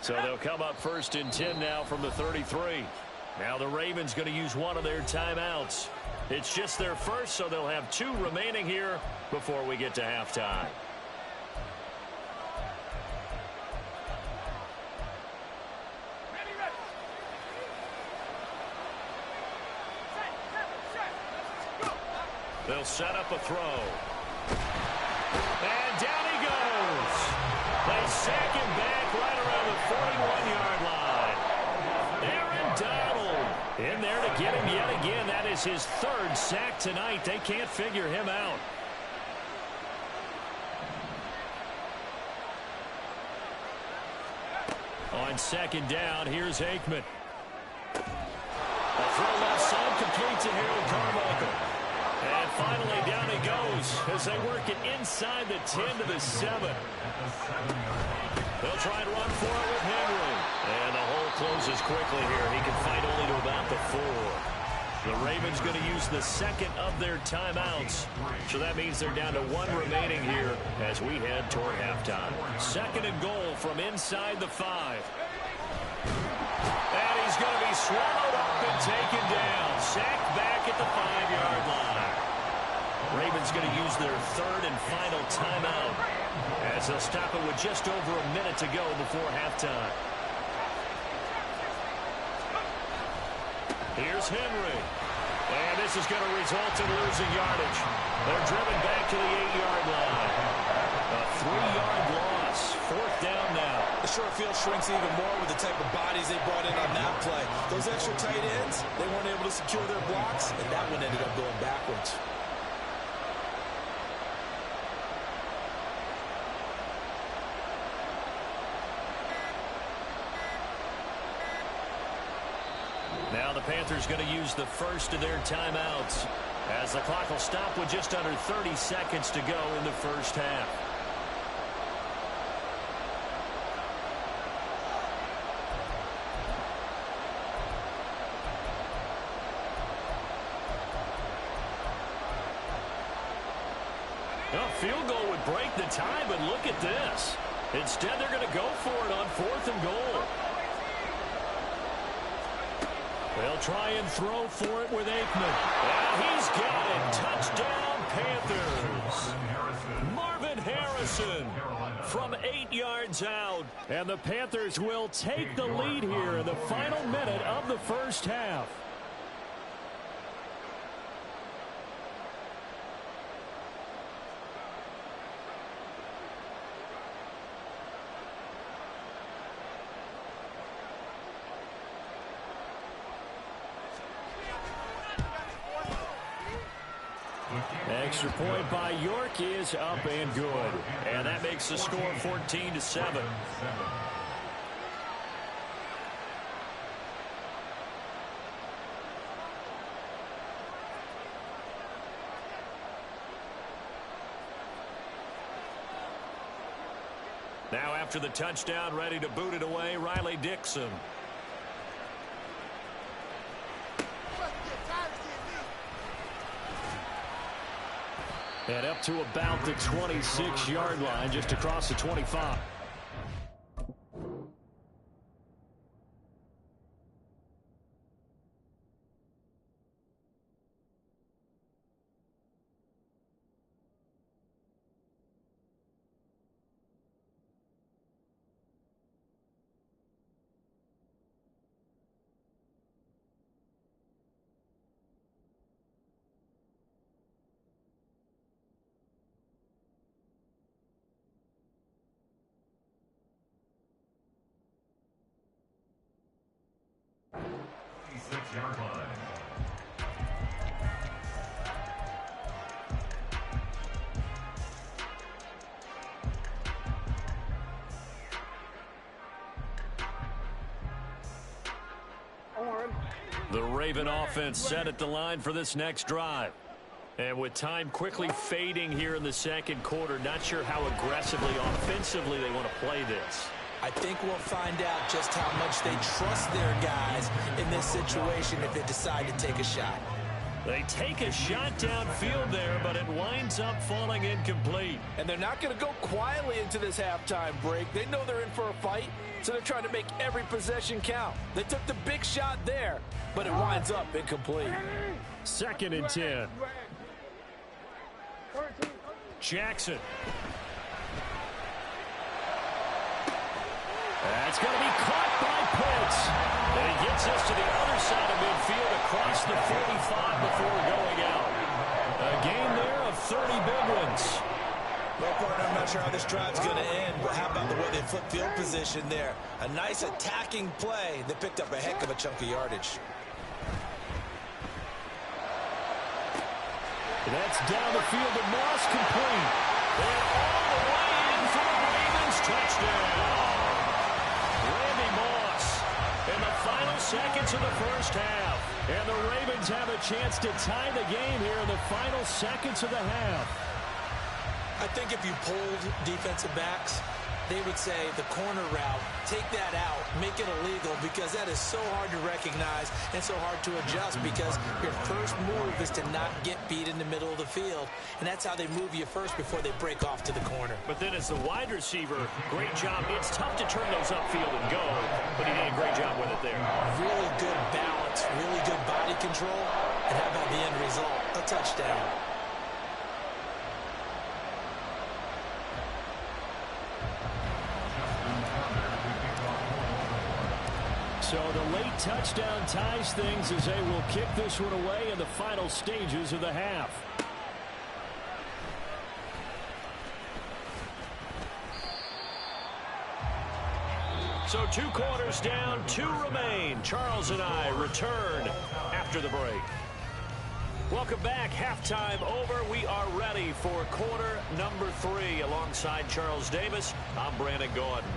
So they'll come up 1st and 10 now from the 33. Now the Ravens going to use one of their timeouts. It's just their first, so they'll have 2 remaining here before we get to halftime. They'll set up a throw. And down he goes. They sack him back right around the 41-yard line. Aaron Donald in there to get him yet again. That is his 3rd sack tonight. They can't figure him out. On 2nd down, here's Aikman. A throw left side complete to Harold Carmichael. And finally, down he goes as they work it inside the 10 to the 7. They'll try and run for it with Henry. And the hole closes quickly here. He can fight only to about the 4. The Ravens going to use the 2nd of their timeouts. So that means they're down to 1 remaining here as we head toward halftime. 2nd and goal from inside the 5. And he's going to be swallowed up and taken down. Sacked back at the 5-yard line. Ravens going to use their 3rd and final timeout as they'll stop it with just over a minute to go before halftime. Here's Henry. And this is going to result in losing yardage. They're driven back to the 8-yard line. A 3-yard loss. 4th down now. The short field shrinks even more with the type of bodies they brought in on that play. Those extra tight ends, they weren't able to secure their blocks, and that one ended up going backwards. Now the Panthers going to use the first of their timeouts as the clock will stop with just under 30 seconds to go in the first half. A field goal would break the tie, but look at this. Instead, they're going to go for it on 4th and goal. They'll try and throw for it with Aikman. And he's got it. Touchdown, Panthers. Marvin Harrison from 8 yards out. And the Panthers will take the lead here in the final minute of the first half. Extra point by York is up and good. And that makes the score 14-7. Now after the touchdown, ready to boot it away, Riley Dixon. And up to about the 26-yard line, just across the 25. Yard line. The Raven offense set at the line for this next drive. And with time quickly fading here in the second quarter, not sure how aggressively, offensively they want to play this. I think we'll find out just how much they trust their guys in this situation if they decide to take a shot. They take a shot downfield there, but it winds up falling incomplete. And they're not going to go quietly into this halftime break. They know they're in for a fight, so they're trying to make every possession count. They took the big shot there, but it winds up incomplete. 2nd and 10. Jackson. That's going to be caught by Pitts. And he gets us to the other side of midfield across the 45 before going out. A gain there of 30 big ones. Well, partner, I'm not sure how this drive's going to end, but how about the way they flip field position there? A nice attacking play that picked up a heck of a chunk of yardage. That's down the field to Moss, complete. And all the way in for the Ravens touchdown. Randy Moss in the final seconds of the first half. And the Ravens have a chance to tie the game here in the final seconds of the half. I think if you polled defensive backs, they would say the corner route, take that out, make it illegal, because that is so hard to recognize and so hard to adjust, because your first move is to not get beat in the middle of the field, and that's how they move you first before they break off to the corner. But then as the wide receiver, great job. It's tough to turn those upfield and go, but he did a great job with it there. Really good balance, really good body control, and how about the end result? A touchdown. So the late touchdown ties things as they will kick this one away in the final stages of the half. So 2 quarters down, 2 remain. Charles and I return after the break. Welcome back. Halftime over. We are ready for quarter number 3. Alongside Charles Davis, I'm Brandon Gordon.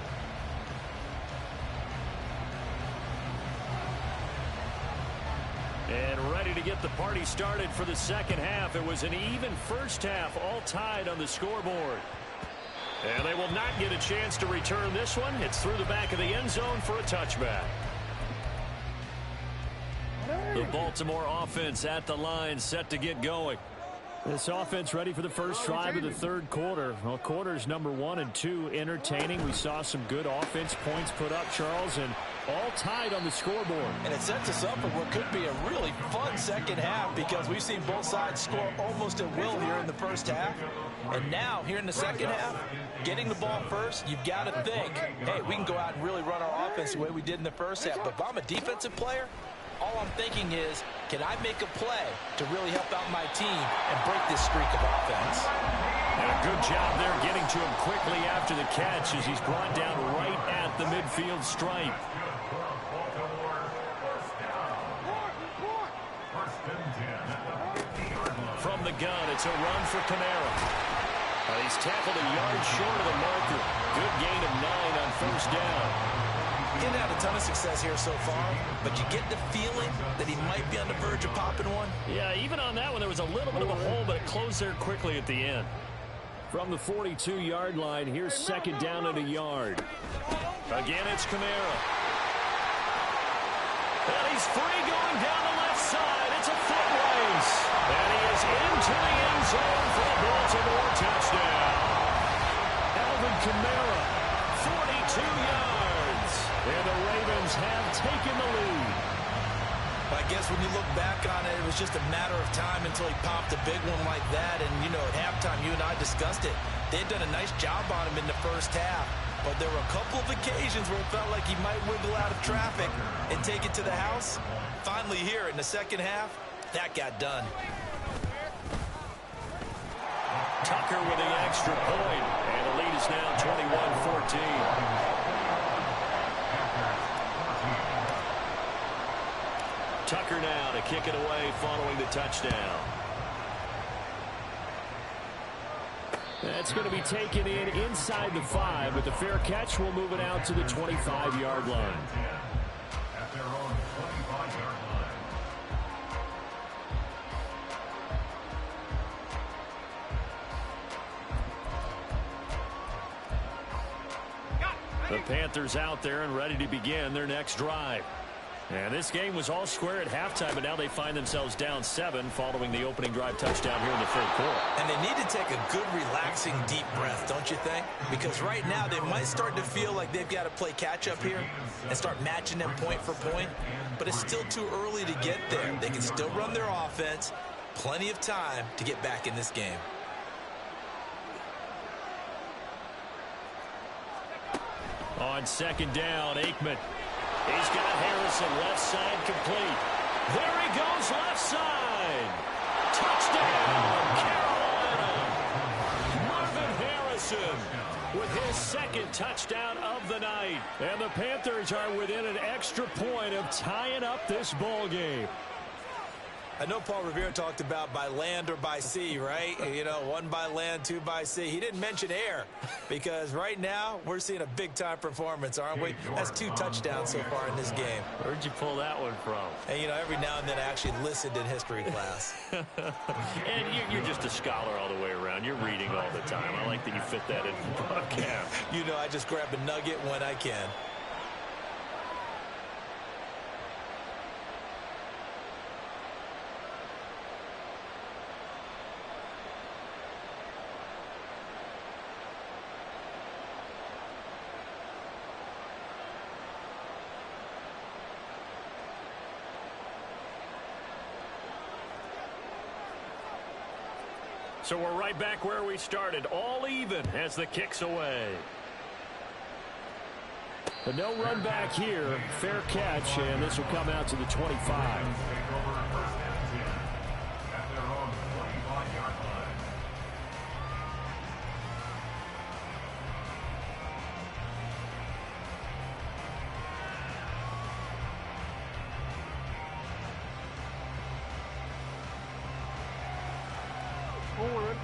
And ready to get the party started for the second half. It was an even first half, all tied on the scoreboard. And they will not get a chance to return this one. It's through the back of the end zone for a touchback. The Baltimore offense at the line, set to get going. This offense ready for the first drive of the third quarter. Well, quarters number 1 and 2 entertaining. We saw some good offense points put up, Charles, and all tied on the scoreboard. And it sets us up for what could be a really fun second half, because we've seen both sides score almost at will here in the first half. And now, here in the second half, getting the ball first, you've got to think, hey, we can go out and really run our offense the way we did in the first half. But if I'm a defensive player, all I'm thinking is, can I make a play to really help out my team and break this streak of offense? And a good job there getting to him quickly after the catch as he's brought down right at the midfield stripe. From the gun, it's a run for Kamara. He's tackled a yard short of the marker. Good gain of 9 on first down. He didn't have a ton of success here so far, but you get the feeling that he might be on the verge of popping one. Yeah, even on that one, there was a little bit of a hole, but it closed there quickly at the end. From the 42-yard line, here's second down and a yard. Again, it's Kamara. And he's free going down the left side. It's a foot race. And he is into the end zone for the ball. Panthers have taken the lead. I guess when you look back on it, it was just a matter of time until he popped a big one like that. And, you know, at halftime, you and I discussed it. They'd done a nice job on him in the first half. But there were a couple of occasions where it felt like he might wiggle out of traffic and take it to the house. Finally here in the second half, that got done. Tucker with the extra point. And the lead is now 21-14. Tucker now to kick it away following the touchdown. That's going to be taken in inside the 5, but the fair catch will move it out to the 25-yard line. At their own 25-yard line. The Panthers out there and ready to begin their next drive. And this game was all square at halftime, but now they find themselves down 7 following the opening drive touchdown here in the third quarter. And they need to take a good, relaxing, deep breath, don't you think? Because right now they might start to feel like they've got to play catch-up here and start matching them point for point. But it's still too early to get there. They can still run their offense. Plenty of time to get back in this game. On second down, Aikman. He's got Harrison left side complete. There he goes left side. Touchdown, Carolina. Marvin Harrison with his second touchdown of the night. And the Panthers are within an extra point of tying up this ball game. I know Paul Revere talked about by land or by sea, right? You know, 1 by land, 2 by sea. He didn't mention air because right now we're seeing a big-time performance, aren't we? That's 2 touchdowns so far in this game. Where'd you pull that one from? And, you know, every now and then I actually listened in history class. And you're just a scholar all the way around. You're reading all the time. I like that you fit that in the broadcast. You know, I just grab a nugget when I can. So we're right back where we started, all even as the kick's away. But no run back here, fair catch, and this will come out to the 25.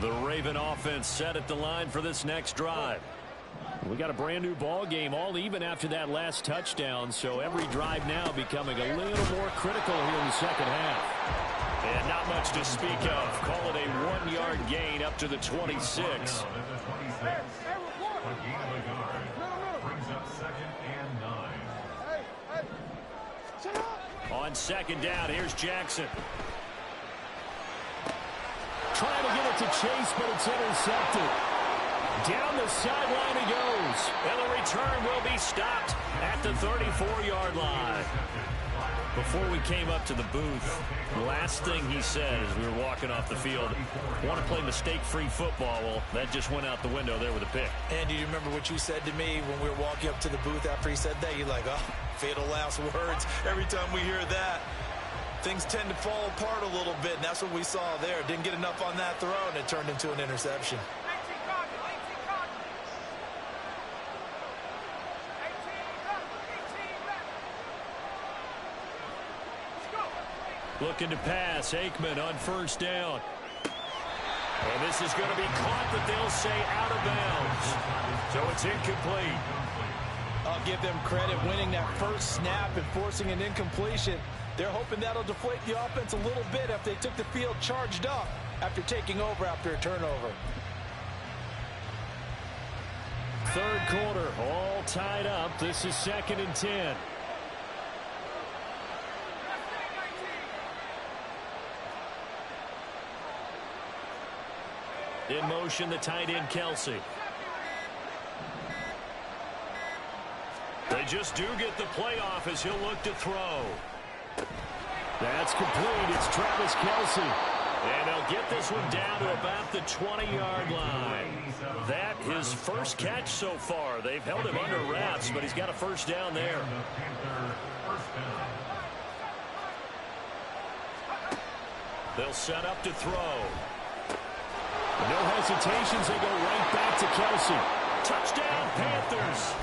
The Raven offense set at the line for this next drive. We got a brand new ball game, all even after that last touchdown, so every drive now becoming a little more critical here in the second half. And not much to speak of. Call it a 1-yard gain up to the 26. On second down, here's Jackson. Trying to get it to Chase, but it's intercepted. Down the sideline he goes. And the return will be stopped at the 34-yard line. Before we came up to the booth, the last thing he said as we were walking off the field, want to play mistake-free football. Well, that just went out the window there with a pick. And do you remember what you said to me when we were walking up to the booth after he said that? You're like, oh, fatal last words. Every time we hear that, things tend to fall apart a little bit, and that's what we saw there. Didn't get enough on that throw, and it turned into an interception. Looking to pass, Aikman on first down. And this is going to be caught, but they'll say out of bounds. So it's incomplete. I'll give them credit winning that first snap and forcing an incompletion. They're hoping that'll deflate the offense a little bit if they took the field charged up after taking over after a turnover. Third quarter, all tied up. This is 2nd and 10. In motion, the tight end, Kelsey. The They just do get the playoff as he'll look to throw. That's complete. It's Travis Kelce. And they'll get this one down to about the 20-yard line. That his first catch so far. They've held him under wraps, but he's got a first down there. They'll set up to throw. No hesitations. They go right back to Kelce. Touchdown, Panthers.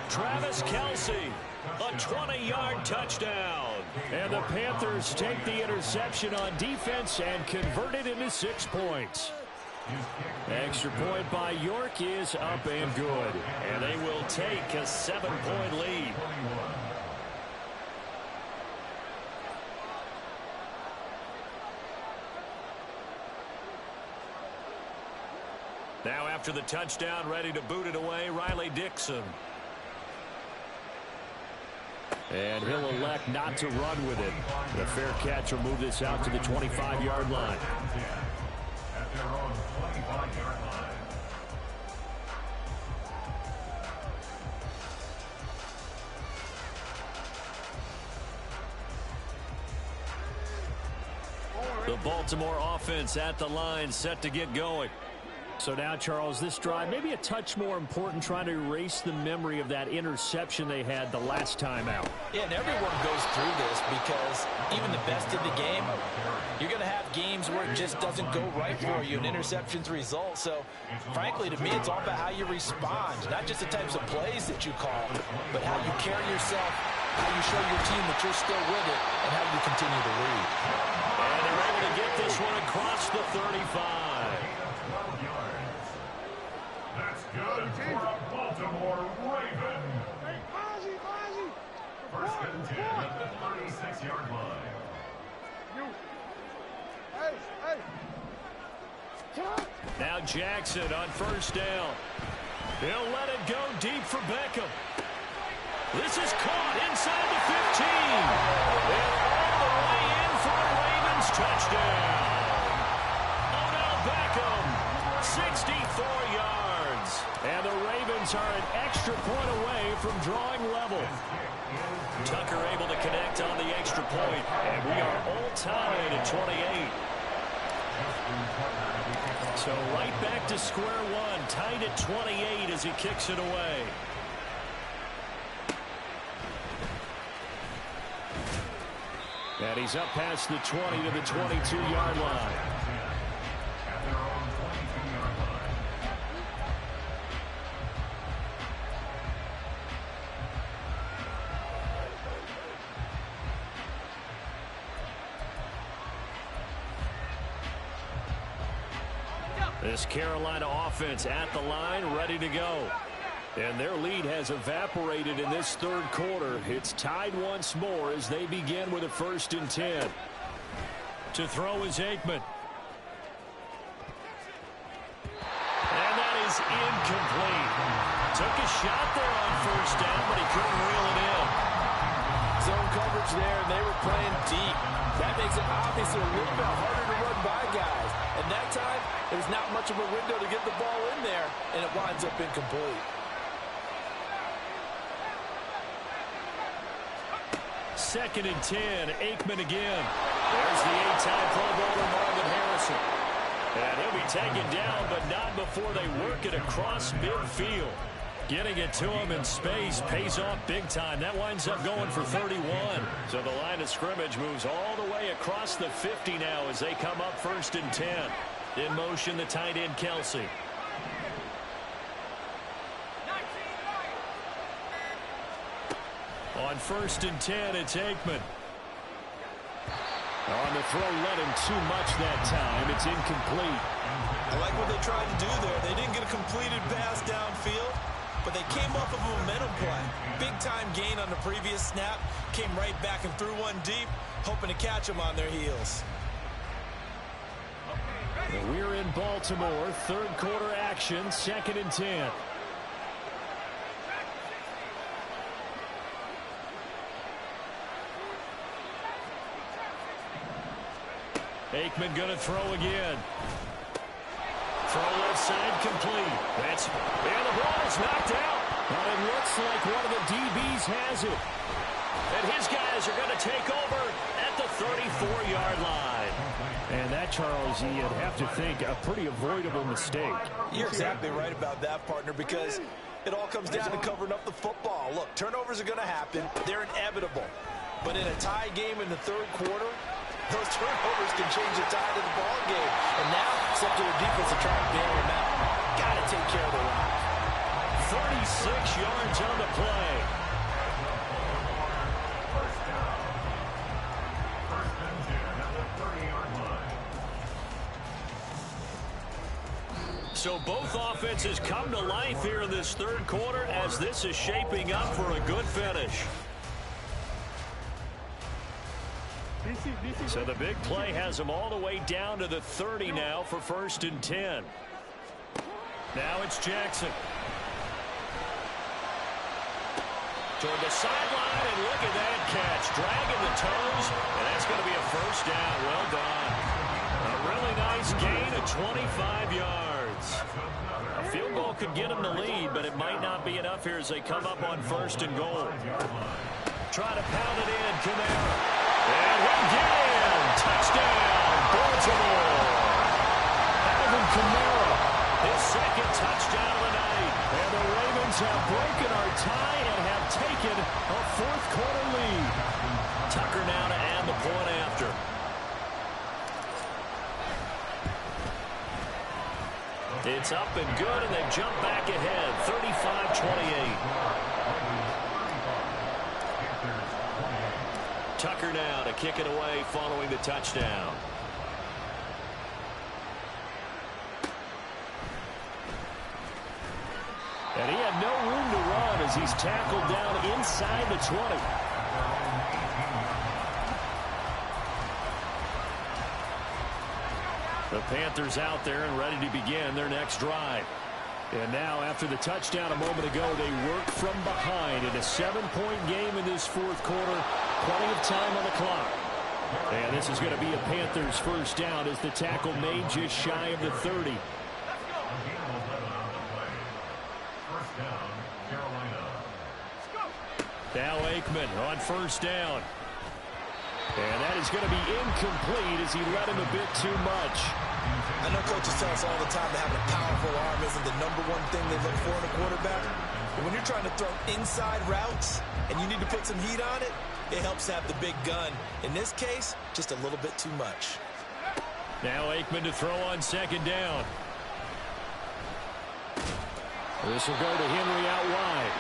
Travis Kelce, a 20-yard touchdown. And the Panthers take the interception on defense and convert it into 6 points. Extra point by York is up and good. And they will take a 7-point lead. Now after the touchdown, ready to boot it away, Riley Dixon. And he'll elect not to run with it. The fair catch will move this out to the 25-yard line. At their own 25-yard line. The Baltimore offense at the line, set to get going. So now, Charles, this drive maybe a touch more important, trying to erase the memory of that interception they had the last time out. Yeah, and everyone goes through this because even the best in the game, you're going to have games where it just doesn't go right for you and interceptions result. So, frankly, to me, it's all about how you respond, not just the types of plays that you call, but how you carry yourself, how you show your team that you're still with it, and how you continue to lead. And they're able to get this one across the 35. That's good for a Baltimore Raven. First and 10 at the 36-yard line. Now Jackson on first down. He'll let it go deep for Beckham. This is caught inside the 15. And all the way in for a Ravens touchdown. Odell Beckham, 64 yards. And the Ravens are an extra point away from drawing level. Tucker able to connect on the extra point. And we are all tied at 28. So right back to square one, tied at 28 as he kicks it away. And he's up past the 20 to the 22-yard line. This Carolina offense at the line, ready to go. And their lead has evaporated in this third quarter. It's tied once more as they begin with a 1st and 10. To throw is Aikman. And that is incomplete. Took a shot there on first down, but he couldn't reel it in. Zone coverage there, and they were playing deep. That makes it obviously a little bit harder to run by guys. And that time, there's not much of a window to get the ball in there, and it winds up incomplete. Second and 10, Aikman again. There's the 8-time Pro Bowler Marvin Harrison. And he'll be taken down, but not before they work it across midfield. Getting it to him in space pays off big time. That winds up going for 31. So the line of scrimmage moves all the way across the 50 now as they come up 1st and 10. In motion, the tight end, Kelce. On 1st and 10, it's Aikman. On the throw, let him too much that time. It's incomplete. I like what they tried to do there. They didn't get a completed pass downfield, but they came up with a momentum play. Big-time gain on the previous snap. Came right back and threw one deep, hoping to catch them on their heels. We're in Baltimore. Third quarter action. 2nd and 10. Aikman going to throw again. Throw left side complete. And the ball is knocked out. But it looks like one of the DBs has it. And his guys are going to take over at the 34-yard line. And that, Charles, you'd have to think a pretty avoidable mistake. You're exactly right about that, partner, because it all comes down to covering up the football. Look, turnovers are going to happen. They're inevitable. But in a tie game in the third quarter, those turnovers can change the tide of the ball game. And now it's up to the defense to try and bail them out. Got to take care of the rock. 36 yards on the play. So both offenses come to life here in this third quarter as this is shaping up for a good finish. So the big play has them all the way down to the 30 now for 1st and 10. Now it's Jackson. Toward the sideline, and look at that catch. Dragging the toes, and that's going to be a first down. Well done. A really nice gain of 25 yards. A field goal could get them the lead, but it might not be enough here as they come up on 1st and goal. Try to pound it in, Kamara. And he'll get in. Touchdown, Baltimore. Alvin Kamara, his second touchdown of the night. And the Ravens have broken our tie and have taken a fourth-quarter lead. Tucker now to add the point after. It's up and good, and they jump back ahead, 35-28. Tucker now to kick it away following the touchdown. And he had no room to run as he's tackled down inside the 20. The Panthers out there and ready to begin their next drive. And now, after the touchdown a moment ago, they work from behind in a 7-point game in this fourth quarter. Plenty of time on the clock. And this is going to be a Panthers first down as the tackle made just shy of the 30. Now Aikman on first down. And that is going to be incomplete as he led him a bit too much. I know coaches tell us all the time that having a powerful arm isn't the #1 thing they look for in a quarterback. But when you're trying to throw inside routes and you need to put some heat on it, it helps have the big gun. In this case, just a little bit too much. Now Aikman to throw on second down. This will go to Henry out wide.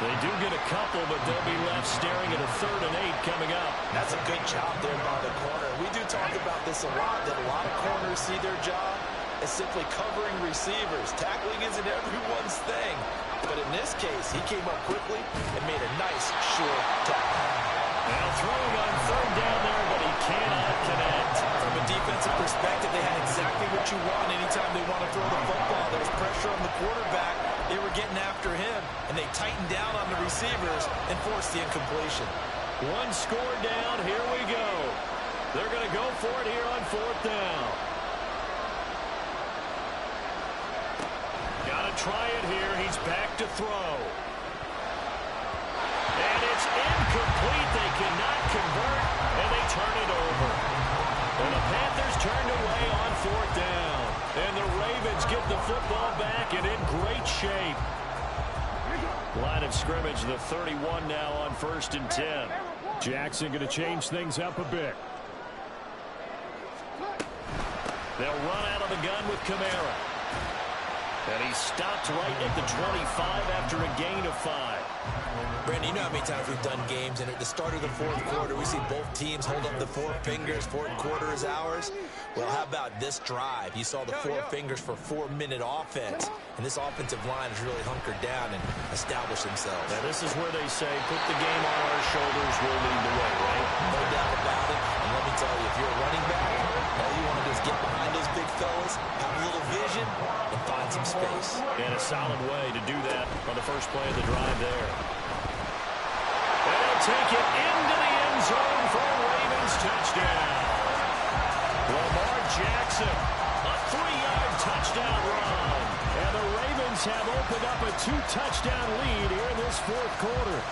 They do get a couple, but they'll be left staring at a 3rd and 8 coming up. That's a good job there by the corner. We do talk about this a lot, that a lot of corners see their job as simply covering receivers. Tackling isn't everyone's thing. But in this case, he came up quickly and made a nice, sure tackle. Now throwing on 3rd down there, but he cannot connect. From a defensive perspective, they had exactly what you want anytime they want to throw the football. There was pressure on the quarterback. They were getting after him, and they tightened down on the receivers and forced the incompletion. One score down. Here we go. They're going to go for it here on 4th down. Got to try it here. He's back to throw. And it's incomplete. They cannot convert, and they turn it over. And the Panthers turned away on 4th down. And the Ravens get the football back and in great shape. Line of scrimmage, the 31 now on 1st and 10. Jackson going to change things up a bit. They'll run out of the gun with Kamara. And he stopped right at the 25 after a gain of 5. Brandon, you know how many times we've done games, and at the start of the fourth quarter, we see both teams hold up the 4 fingers. Fourth quarter is ours. Well, how about this drive? You saw the 4 fingers for 4-minute offense, and this offensive line has really hunkered down and established themselves. Now, this is where they say, put the game on our shoulders, we'll lead the way, right? No doubt about it. And let me tell you, if you're a running back, all you want to do is get behind those big fellas, have a little vision, and find some space. And a solid way to do that on the first play of the drive there. And they'll take it into the end zone for a Ravens touchdown. Lamar Jackson, a 3-yard touchdown run. And the Ravens have opened up a 2-touchdown lead here in this fourth quarter.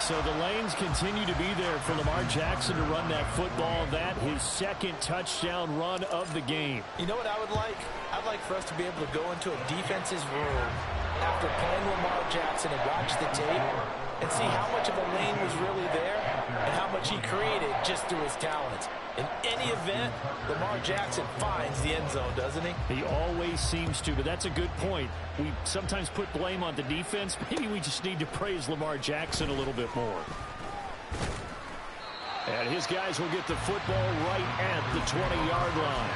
So the lanes continue to be there for Lamar Jackson to run that football. That his second touchdown run of the game. You know what I would like? I'd like for us to be able to go into a defense's room after playing Lamar Jackson and watch the tape and see how much of a lane was really there and how much he created just through his talents. In any event, Lamar Jackson finds the end zone, doesn't he? He always seems to, but that's a good point. We sometimes put blame on the defense. Maybe we just need to praise Lamar Jackson a little bit more. And his guys will get the football right at the 20-yard line.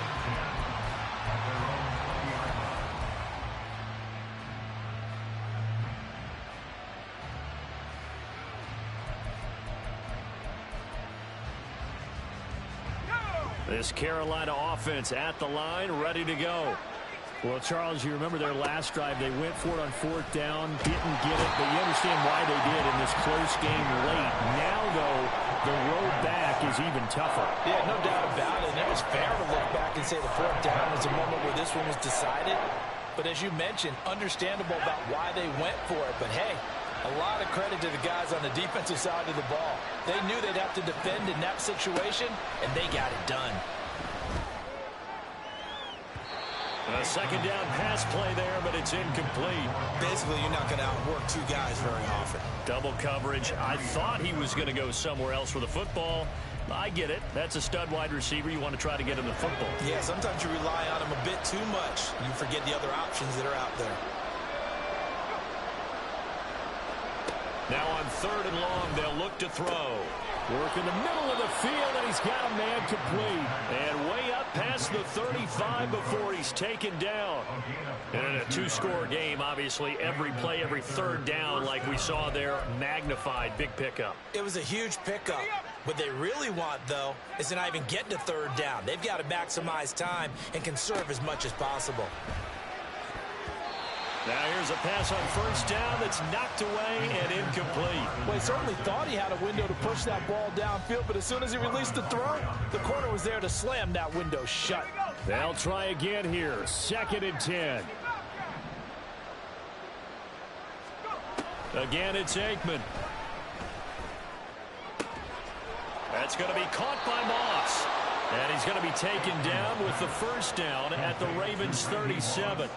This Carolina offense at the line, ready to go. Well, Charles, you remember their last drive. They went for it on fourth down, didn't get it, but you understand why they did in this close game late. Now, though, the road back is even tougher. Yeah, no doubt about it. And it was fair to look back and say the fourth down was a moment where this one was decided. But as you mentioned, understandable about why they went for it. But, hey, a lot of credit to the guys on the defensive side of the ball. They knew they'd have to defend in that situation, and they got it done. A second down pass play there, but it's incomplete. Basically, you're not going to outwork two guys very often. Double coverage. I thought he was going to go somewhere else for the football. I get it. That's a stud wide receiver. You want to try to get him the football. Yeah, sometimes you rely on him a bit too much. You forget the other options that are out there. Now on third and long, they'll look to throw. Work in the middle of the field, and he's got a man complete. And way up past the 35 before he's taken down. And in a two-score game, obviously, every play, every third down, like we saw there, magnified. Big pickup. It was a huge pickup. What they really want, though, is to not even get to third down. They've got to maximize time and conserve as much as possible. Now here's a pass on first down that's knocked away and incomplete. Well, he certainly thought he had a window to push that ball downfield, but as soon as he released the throw, the corner was there to slam that window shut. They'll try again here. 2nd and 10. Again, it's Aikman. That's going to be caught by Moss. And he's going to be taken down with the first down at the Ravens' 37.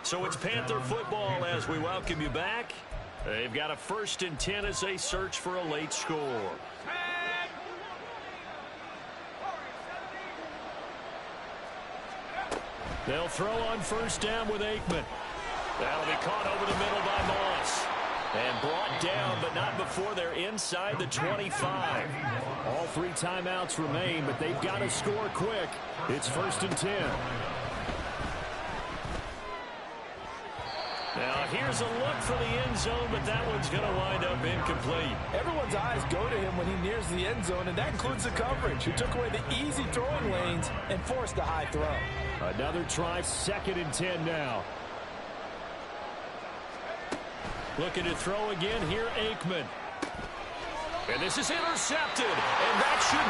So it's Panther football as we welcome you back. They've got a 1st and 10 as they search for a late score. They'll throw on first down with Aikman. That'll be caught over the middle by Moss. And brought down, but not before they're inside the 25. All 3 timeouts remain, but they've got to score quick. It's 1st and 10. Now, here's a look for the end zone, but that one's going to wind up incomplete. Everyone's eyes go to him when he nears the end zone, and that includes the coverage. He took away the easy throwing lanes and forced a high throw. Another try, 2nd and 10 now. Looking to throw again here, Aikman. And this is intercepted, and that should